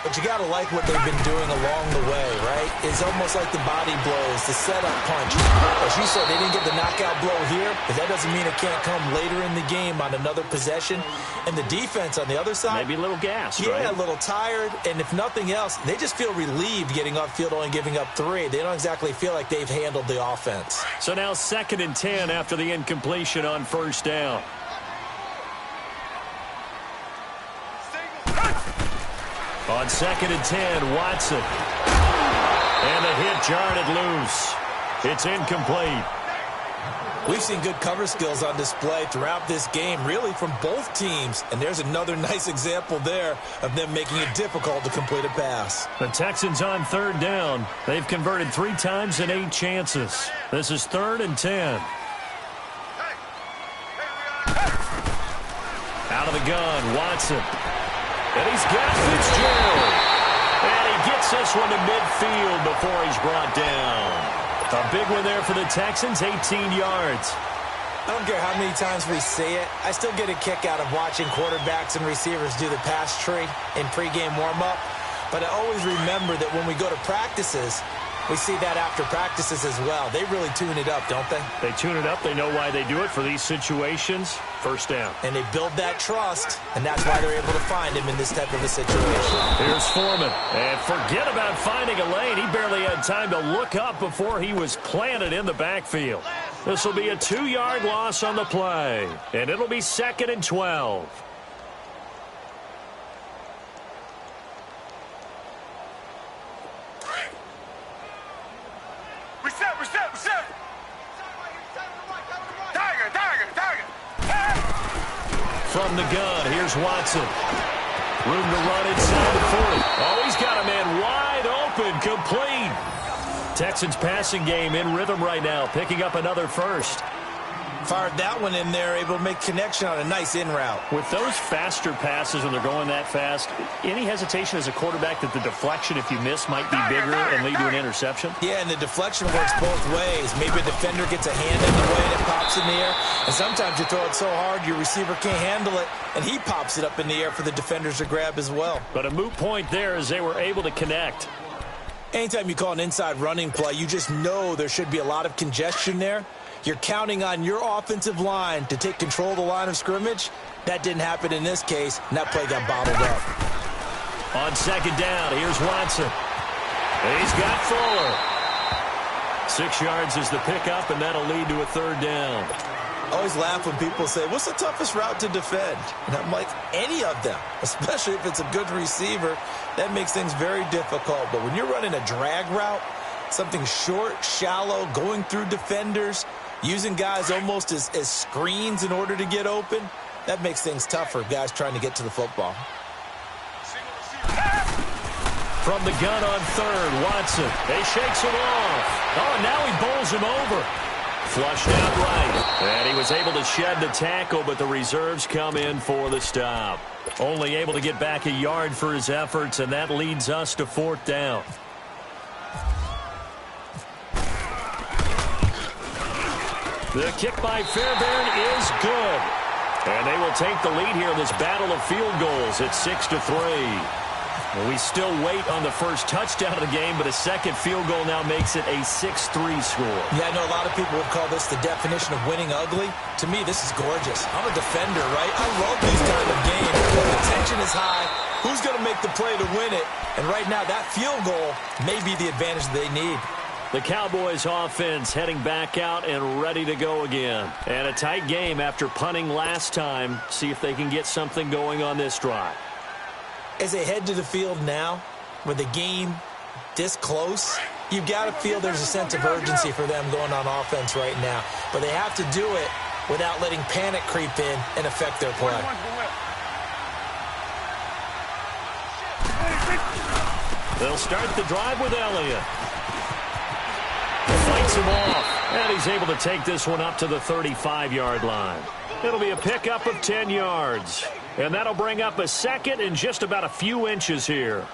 But you got to like what they've been doing along the way, right? It's almost like the body blows, the setup punch. As you said, they didn't get the knockout blow here, but that doesn't mean it can't come later in the game on another possession. And the defense on the other side, maybe a little gassed, right? Yeah, a little tired. And if nothing else, they just feel relieved getting upfield, only giving up 3. They don't exactly feel like they've handled the offense. So now 2nd and 10 after the incompletion on 1st down. On 2nd and 10, Watson. And the hit jarred it loose. It's incomplete. We've seen good cover skills on display throughout this game, really from both teams. And there's another nice example there of them making it difficult to complete a pass. The Texans on 3rd down. They've converted 3 times in 8 chances. This is 3rd and 10. Out of the gun, Watson. And he's got Fitzgerald. And he gets this one to midfield before he's brought down. A big one there for the Texans, 18 yards. I don't care how many times we see it. I still get a kick out of watching quarterbacks and receivers do the pass tree in pregame warm-up. But I always remember that when we go to practices, we see that after practices as well. They really tune it up, don't they? They tune it up. They know why they do it for these situations. 1st down. And they build that trust, and that's why they're able to find him in this type of a situation. Here's Foreman. And forget about finding a lane. He barely had time to look up before he was planted in the backfield. This will be a 2-yard loss on the play. And it'll be 2nd and 12. Reset. Tiger. From the gun, here's Watson. Room to run inside the 40. Oh, he's got a man wide open, complete. Texans passing game in rhythm right now, picking up another 1st. Fired that one in there, able to make connection on a nice in route. With those faster passes when they're going that fast, any hesitation as a quarterback that the deflection, if you miss, might be bigger and lead to an interception? Yeah, and the deflection works both ways. Maybe a defender gets a hand in the way and it pops in the air. And sometimes you throw it so hard your receiver can't handle it, and he pops it up in the air for the defenders to grab as well. But a moot point there as they were able to connect. Anytime you call an inside running play, you just know there should be a lot of congestion there. You're counting on your offensive line to take control of the line of scrimmage. That didn't happen in this case, and that play got bottled up. On 2nd down, here's Watson. He's got Fuller. 6 yards is the pickup, and that'll lead to a 3rd down. I always laugh when people say, what's the toughest route to defend? And I'm like, any of them, especially if it's a good receiver. That makes things very difficult. But when you're running a drag route, something short, shallow, going through defenders, using guys almost as screens in order to get open, that makes things tougher, guys trying to get to the football. From the gun on 3rd, Watson. He shakes him off. Oh, and now he bowls him over. Flushed out right. And he was able to shed the tackle, but the reserves come in for the stop. Only able to get back a yard for his efforts, and that leads us to 4th down. The kick by Fairbairn is good. And they will take the lead here in this battle of field goals at 6-3. Well, we still wait on the first touchdown of the game, but a second field goal now makes it a 6-3 score. Yeah, I know a lot of people would call this the definition of winning ugly. To me, this is gorgeous. I'm a defender, right? I love these kind of games. The tension is high. Who's going to make the play to win it? And right now, that field goal may be the advantage they need. The Cowboys offense heading back out and ready to go again. And a tight game after punting last time. See if they can get something going on this drive. As they head to the field now, with the game this close, you've got to feel there's a sense of urgency for them going on offense right now. But they have to do it without letting panic creep in and affect their play. They'll start the drive with Elliott. Fights him off, and he's able to take this one up to the 35-yard line. It'll be a pickup of 10 yards, and that'll bring up a second in just about a few inches here.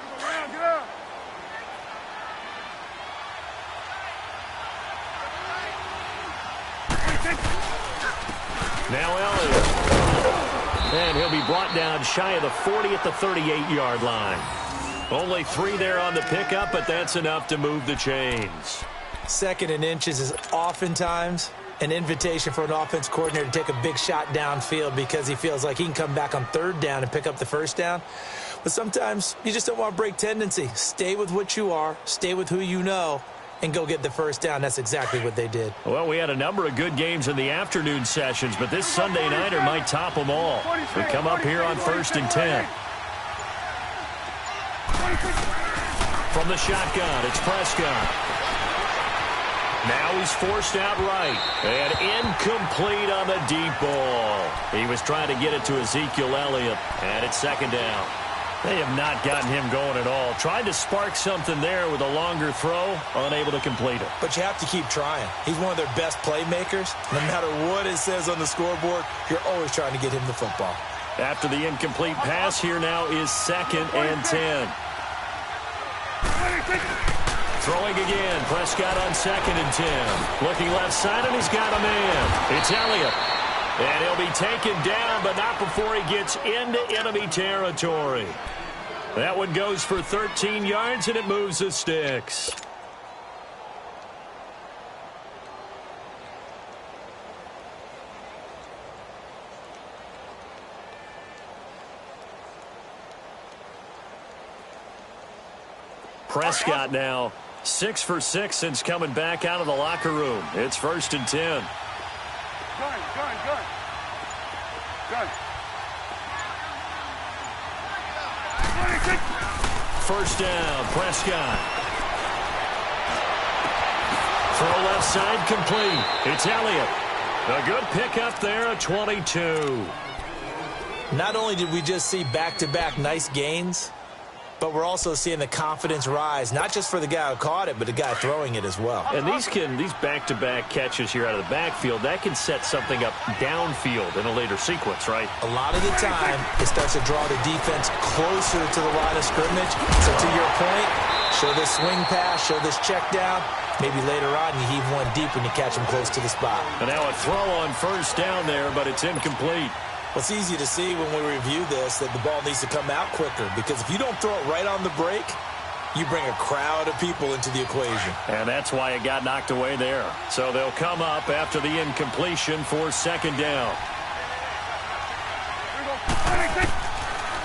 Now Elliott, and he'll be brought down shy of the 40 at the 38-yard line. Only 3 there on the pickup, but that's enough to move the chains. 2nd and inches is oftentimes an invitation for an offense coordinator to take a big shot downfield because he feels like he can come back on 3rd down and pick up the 1st down. But sometimes you just don't want to break tendency. Stay with what you are, stay with who you know, and go get the 1st down. That's exactly what they did. Well, we had a number of good games in the afternoon sessions, but this Sunday nighter might top them all. We come up here on 1st and 10. From the shotgun, it's Prescott. Now he's forced out right. And incomplete on the deep ball. He was trying to get it to Ezekiel Elliott. And it's 2nd down. They have not gotten him going at all. Tried to spark something there with a longer throw. Unable to complete it. But you have to keep trying. He's one of their best playmakers. No matter what it says on the scoreboard, you're always trying to get him the football. After the incomplete pass, here now is 2nd and 10. Throwing again, Prescott on 2nd and 10. Looking left side, and he's got a man. It's Elliott. And he'll be taken down, but not before he gets into enemy territory. That one goes for 13 yards, and it moves the sticks. Prescott now 6 for 6 since coming back out of the locker room. It's 1st and 10. Gun. 1st down, Prescott. Throw left side complete. It's Elliott. A good pickup there at 22. Not only did we just see back-to-back nice gains, but we're also seeing the confidence rise, not just for the guy who caught it, but the guy throwing it as well. And these back-to-back catches here out of the backfield, that can set something up downfield in a later sequence, right? A lot of the time, it starts to draw the defense closer to the line of scrimmage. So to your point, show this swing pass, show this check down. Maybe later on you heave one deep when you catch him close to the spot. And now a throw on 1st down there, but it's incomplete. Well, it's easy to see when we review this that the ball needs to come out quicker, because if you don't throw it right on the break, you bring a crowd of people into the equation. And that's why it got knocked away there. So they'll come up after the incompletion for 2nd down.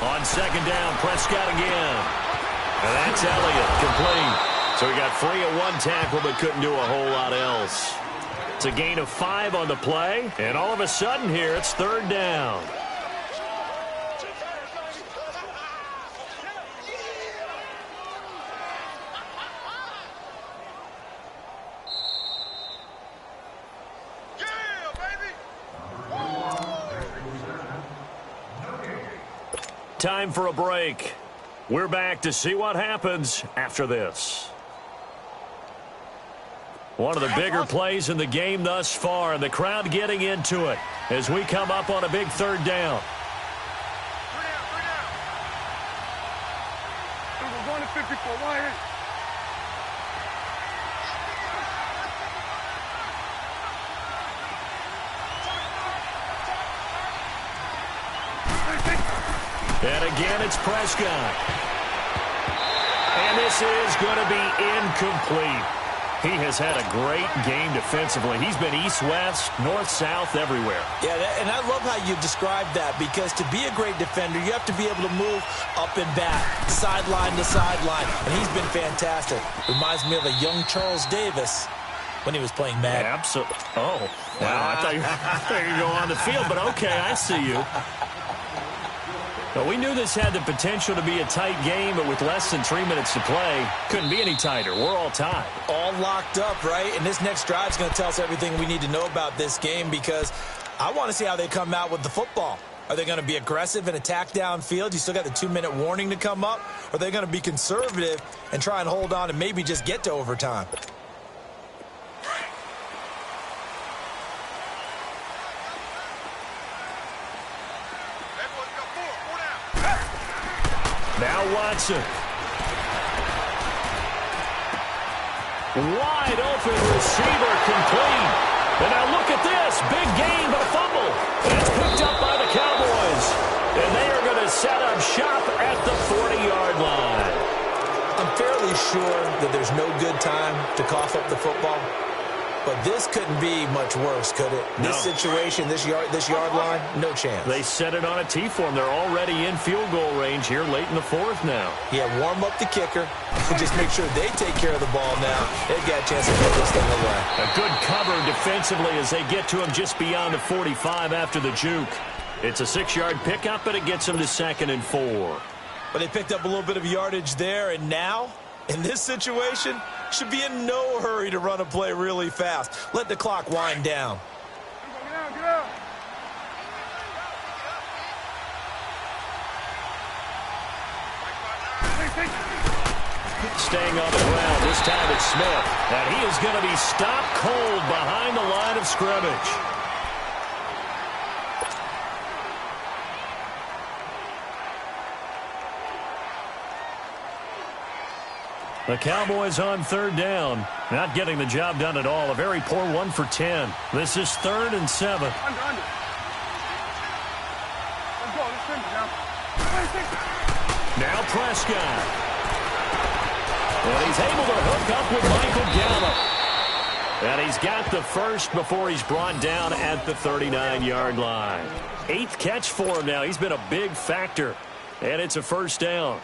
On 2nd down, Prescott again. And that's Elliott, complete. So he got free of one tackle but couldn't do a whole lot else. It's a gain of 5 on the play, and all of a sudden here it's 3rd down. Time for a break. We're back to see what happens after this. One of the bigger plays in the game thus far, and the crowd getting into it as we come up on a big third down. We're going to 54. Wide. And again, it's Prescott. And this is going to be incomplete. He has had a great game defensively. He's been east-west, north-south, everywhere. Yeah, and I love how you described that, because to be a great defender, you have to be able to move up and back, sideline to sideline, and he's been fantastic. Reminds me of a young Charles Davis when he was playing Madden. Absolutely. Oh, wow. I thought you were going to go on the field, but okay, I see you. Well, we knew this had the potential to be a tight game, but with less than 3 minutes to play, couldn't be any tighter. We're all tied. All locked up, right? And this next drive is going to tell us everything we need to know about this game, because I want to see how they come out with the football. Are they going to be aggressive and attack downfield? You still got the 2-minute warning to come up? Or are they going to be conservative and try and hold on and maybe just get to overtime? Now Watson. Wide open receiver complete. And now look at this. Big gain, but a fumble. And it's picked up by the Cowboys. And they are going to set up shop at the 40-yard line. I'm fairly sure that there's no good time to cough up the football. But this couldn't be much worse, could it? No. This situation, this yard line, no chance. They set it on a T-form. They're already in field goal range here late in the fourth now. Yeah, warm up the kicker and just make sure they take care of the ball now. They've got a chance to put this thing away. A good cover defensively as they get to him just beyond the 45 after the juke. It's a 6-yard pickup, but it gets them to 2nd and 4. But they picked up a little bit of yardage there, and now, in this situation, should be in no hurry to run a play really fast. Let the clock wind down. Get out, get out. Staying on the ground, this time it's Smith. And he is going to be stopped cold behind the line of scrimmage. The Cowboys on 3rd down. Not getting the job done at all. A very poor 1 for 10. This is 3rd and 7. Under. Let's go. Let's finish now. Now Prescott. And he's able to hook up with Michael Gallup. And he's got the first before he's brought down at the 39-yard line. 8th catch for him now. He's been a big factor. And it's a first down.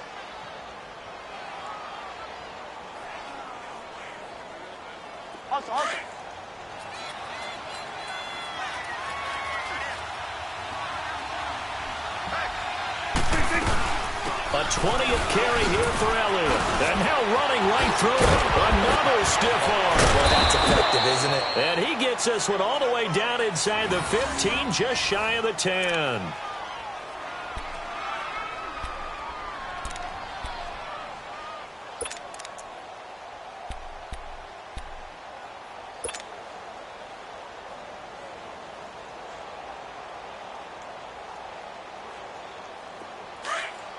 A 20th carry here for Elliott. And now running right through it. Another stiff arm. Well, that's effective, isn't it? And he gets this one all the way down inside the 15, just shy of the 10.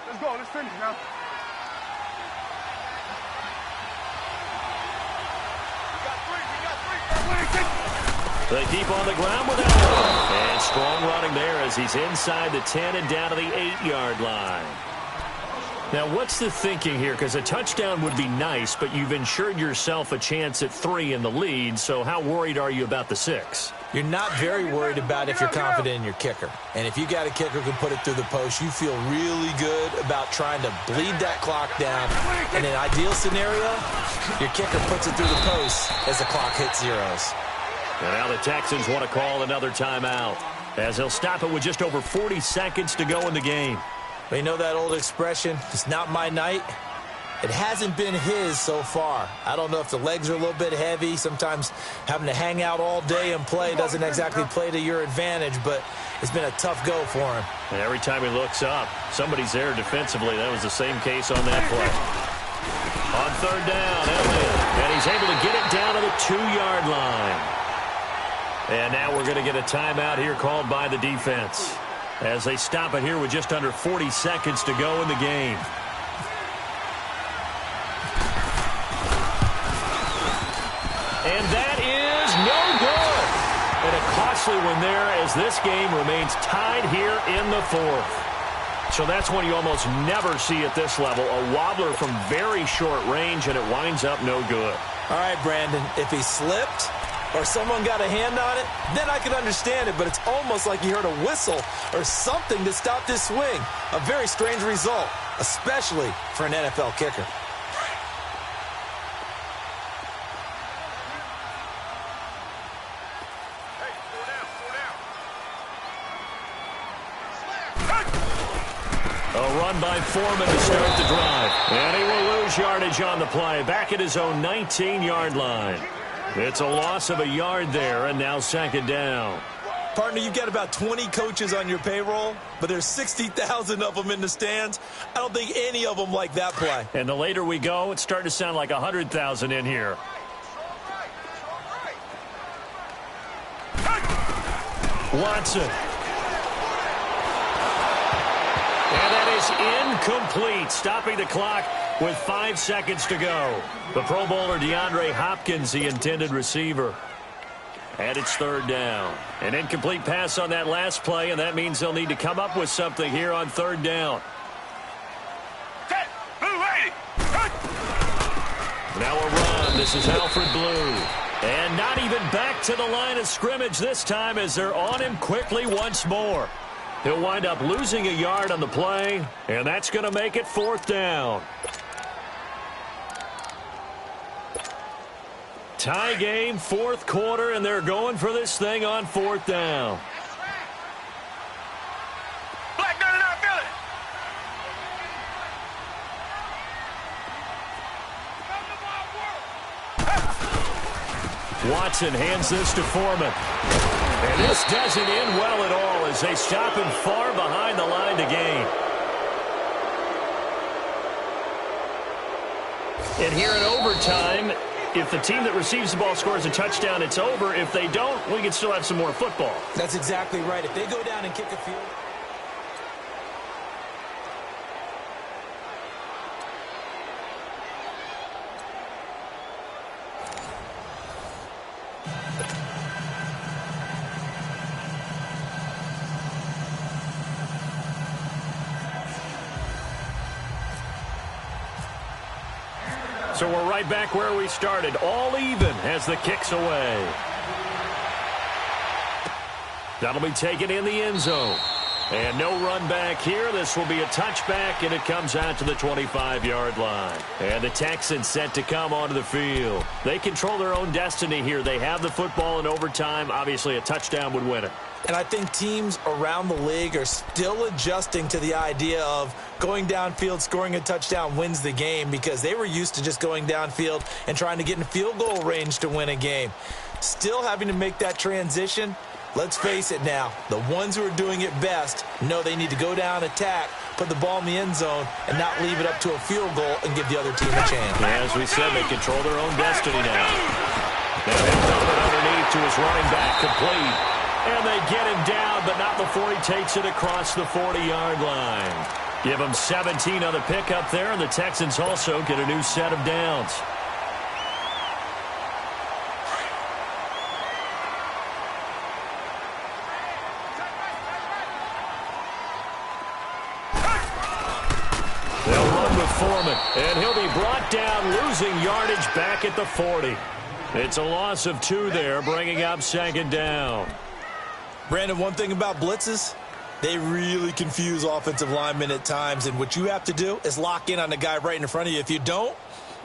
Let's go. Let's finish now. They keep on the ground with Elliott. And strong running there as he's inside the 10 and down to the 8-yard line. Now, what's the thinking here? Because a touchdown would be nice, but you've ensured yourself a chance at 3 in the lead, so how worried are you about the 6? You're not very worried about if you're confident in your kicker. And if you got a kicker who can put it through the post, you feel really good about trying to bleed that clock down. In an ideal scenario, your kicker puts it through the post as the clock hits zeros. And now the Texans want to call another timeout as they'll stop it with just over 40 seconds to go in the game. But you know that old expression, it's not my night? It hasn't been his so far. I don't know if the legs are a little bit heavy. Sometimes having to hang out all day and play doesn't exactly play to your advantage, but it's been a tough go for him. And every time he looks up, somebody's there defensively. That was the same case on that play. On third down, Elliott. And he's able to get it down to the 2-yard line. And now we're going to get a timeout here called by the defense, as they stop it here with just under 40 seconds to go in the game. And that is no good. And a costly one there, as this game remains tied here in the fourth. So that's one you almost never see at this level. A wobbler from very short range, and it winds up no good. All right, Brandon, if he slipped or someone got a hand on it, then I could understand it, but it's almost like he heard a whistle or something to stop this swing. A very strange result, especially for an NFL kicker. A run by Foreman to start the drive. And he will lose yardage on the play, back at his own 19-yard line. It's a loss of a yard there, and now second down. Partner, you've got about 20 coaches on your payroll, but there's 60,000 of them in the stands. I don't think any of them like that play. And the later we go, it's starting to sound like 100,000 in here. Watson. And that is incomplete, stopping the clock with 5 seconds to go. The Pro Bowler DeAndre Hopkins, the intended receiver. And it's third down. An incomplete pass on that last play, and that means they'll need to come up with something here on third down. Now a run. This is Alfred Blue. And not even back to the line of scrimmage this time, as they're on him quickly once more. He'll wind up losing a yard on the play, and that's going to make it fourth down. Tie game, fourth quarter, and they're going for this thing on fourth down. Black gun out, Billy. Watson hands this to Foreman. And this doesn't end well at all, as they stop him far behind the line to gain. And here in overtime, if the team that receives the ball scores a touchdown, it's over. If they don't, we can still have some more football. That's exactly right. If they go down and kick a field. So we're right back where we started, all even as the kick's away. That'll be taken in the end zone. And no run back here. This will be a touchback, and it comes out to the 25-yard line. And the Texans set to come onto the field. They control their own destiny here. They have the football in overtime. Obviously, a touchdown would win it. And I think teams around the league are still adjusting to the idea of going downfield, scoring a touchdown wins the game, because they were used to just going downfield and trying to get in field goal range to win a game. Still having to make that transition. Let's face it now, the ones who are doing it best know they need to go down, attack, put the ball in the end zone, and not leave it up to a field goal and give the other team a chance. Yeah, as we said, they control their own destiny now. Now they throw it underneath to his running back, complete. And they get him down, but not before he takes it across the 40-yard line. Give him 17 on the pickup there, and the Texans also get a new set of downs. They'll run with Foreman, and he'll be brought down, losing yardage back at the 40. It's a loss of 2 there, bringing up second down. Brandon, one thing about blitzes, they really confuse offensive linemen at times, and what you have to do is lock in on the guy right in front of you. If you don't,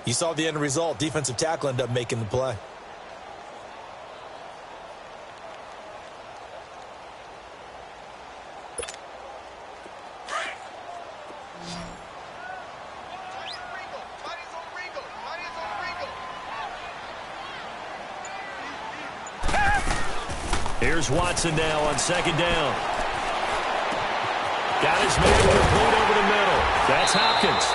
you saw the end result. Defensive tackle ended up making the play. Here's Watson now on second down. Got his man complete over the middle. That's Hopkins.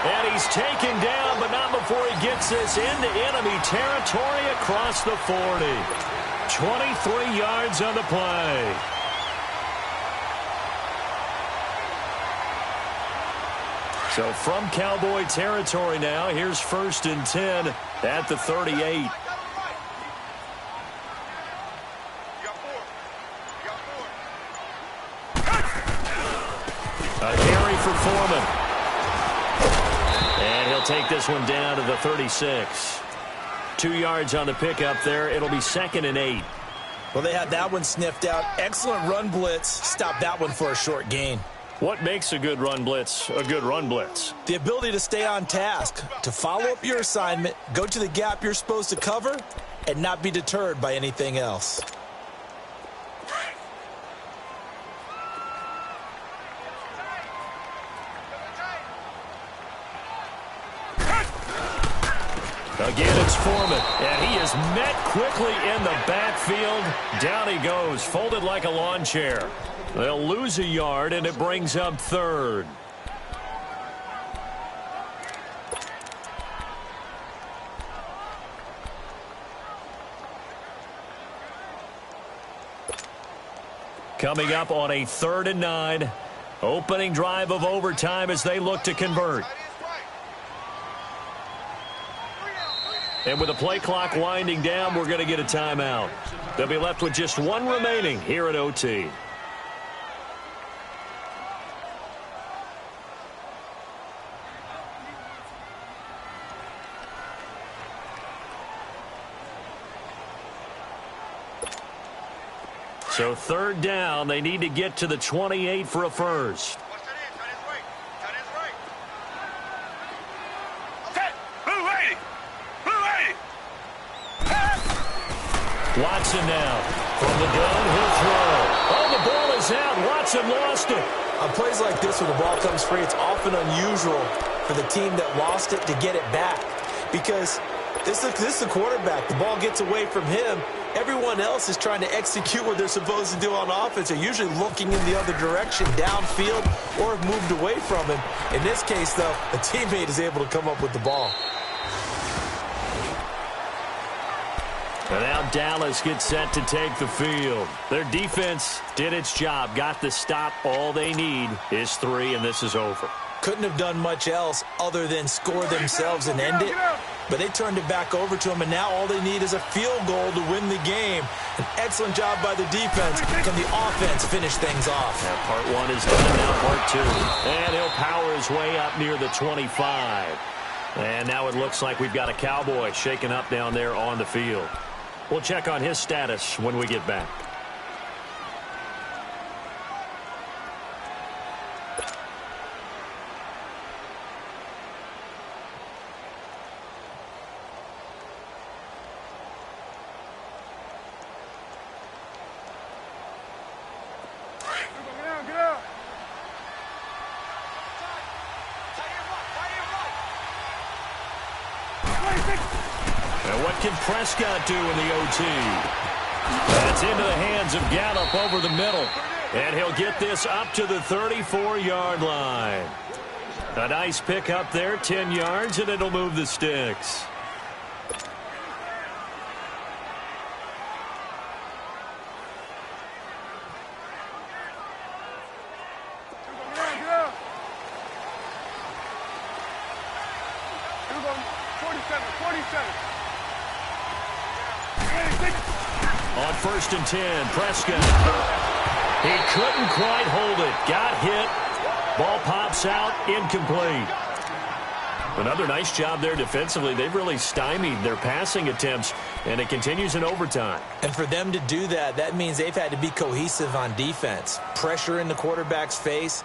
And he's taken down, but not before he gets this into enemy territory across the 40. 23 yards on the play. So from Cowboy territory now, here's 1st and 10 at the 38. A carry for Foreman. And he'll take this one down to the 36. 2 yards on the pickup there. It'll be 2nd and 8. Well, they had that one sniffed out. Excellent run blitz. Stop that one for a short gain. What makes a good run blitz a good run blitz? The ability to stay on task, to follow up your assignment, go to the gap you're supposed to cover, and not be deterred by anything else. Again, it's Foreman, and he is met quickly in the backfield. Down he goes, folded like a lawn chair. They'll lose a yard, and it brings up 3rd. Coming up on a 3rd and 9. Opening drive of overtime as they look to convert. And with the play clock winding down, we're going to get a timeout. They'll be left with just one remaining here at OT. So 3rd down, they need to get to the 28 for a first. Watson now from the gun, he'll throw. Oh, the ball is out. Watson lost it. On plays like this when the ball comes free, it's often unusual for the team that lost it to get it back. Because this is the quarterback. The ball gets away from him. Everyone else is trying to execute what they're supposed to do on offense. They're usually looking in the other direction, downfield, or have moved away from him. In this case, though, a teammate is able to come up with the ball. And now Dallas gets set to take the field. Their defense did its job, got the stop. All they need is 3, and this is over. Couldn't have done much else other than score themselves and end it. But they turned it back over to him, and now all they need is a field goal to win the game. An excellent job by the defense. Can the offense finish things off? Yeah, part 1 is done, now part 2. And he'll power his way up near the 25. And now it looks like we've got a Cowboy shaken up down there on the field. We'll check on his status when we get back. Get out. And what can Prescott do in the OT? That's into the hands of Gallup over the middle. And he'll get this up to the 34-yard line. A nice pick up there, 10 yards, and it'll move the sticks. Get out. 47. On 1st and 10, Prescott. He couldn't quite hold it. Got hit. Ball pops out, incomplete. Another nice job there defensively. They've really stymied their passing attempts, and it continues in overtime. And for them to do that, that means they've had to be cohesive on defense. Pressure in the quarterback's face.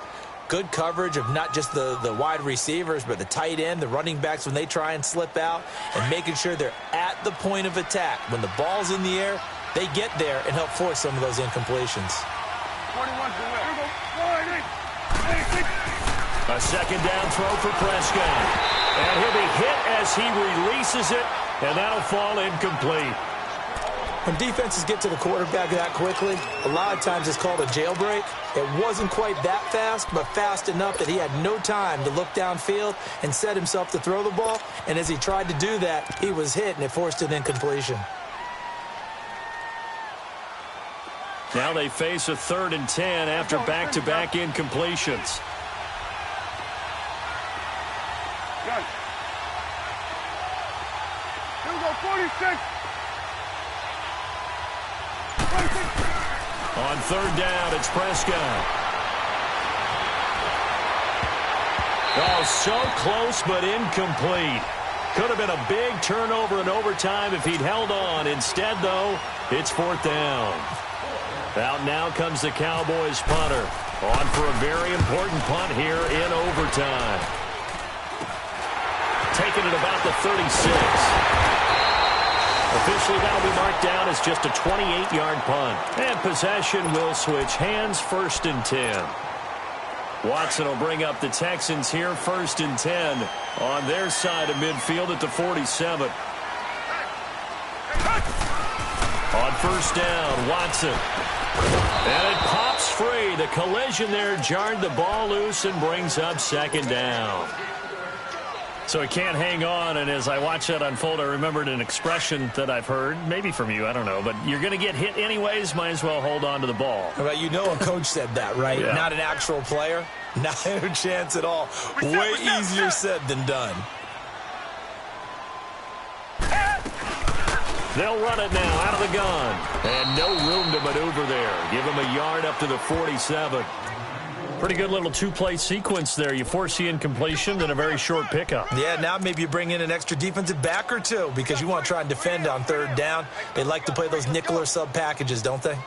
Good coverage of not just the wide receivers, but the tight end, the running backs when they try and slip out, and making sure they're at the point of attack. When the ball's in the air, they get there and help force some of those incompletions. 21 to win. A second down throw for Prescott. And he'll be hit as he releases it, and that'll fall incomplete. When defenses get to the quarterback that quickly, a lot of times it's called a jailbreak. It wasn't quite that fast, but fast enough that he had no time to look downfield and set himself to throw the ball. And as he tried to do that, he was hit, and it forced an incompletion. Now they face a 3rd and 10 after back-to-back incompletions. Good. Here we go, 46. 46. On 3rd down, it's Prescott. Oh, so close but incomplete. Could have been a big turnover in overtime if he'd held on. Instead, though, it's 4th down. Out now comes the Cowboys punter. On for a very important punt here in overtime. Taking it about the 36. Officially, that'll be marked down as just a 28-yard punt. And possession will switch hands, 1st and 10. Watson will bring up the Texans here, 1st and 10 on their side of midfield at the 47. On 1st down, Watson. And it pops free. The collision there jarred the ball loose and brings up 2nd down. So he can't hang on, and as I watch that unfold, I remembered an expression that I've heard, maybe from you, I don't know, but you're going to get hit anyways, might as well hold on to the ball. Well, you know a coach said that, right? Yeah. Not an actual player. Not a chance at all. Way easier said than done. They'll run it now out of the gun. And no room to maneuver there. Give him a yard up to the 47. Pretty good little two-play sequence there. You force the incompletion, then a very short pickup. Yeah, now maybe you bring in an extra defensive back or two because you want to try and defend on 3rd down. They like to play those nickel or sub packages, don't they?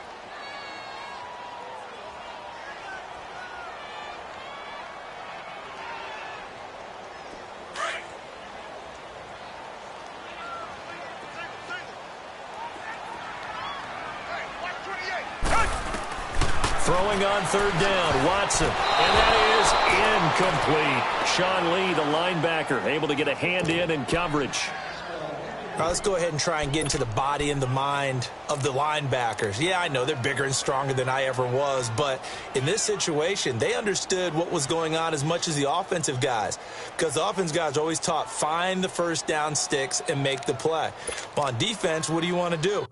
Throwing on 3rd down, Watson. And that is incomplete. Sean Lee, the linebacker, able to get a hand in coverage. All right, let's go ahead and try and get into the body and the mind of the linebackers. Yeah, I know they're bigger and stronger than I ever was, but in this situation, they understood what was going on as much as the offensive guys, because the offensive guys are always taught, find the 1st down sticks and make the play. But on defense, what do you want to do?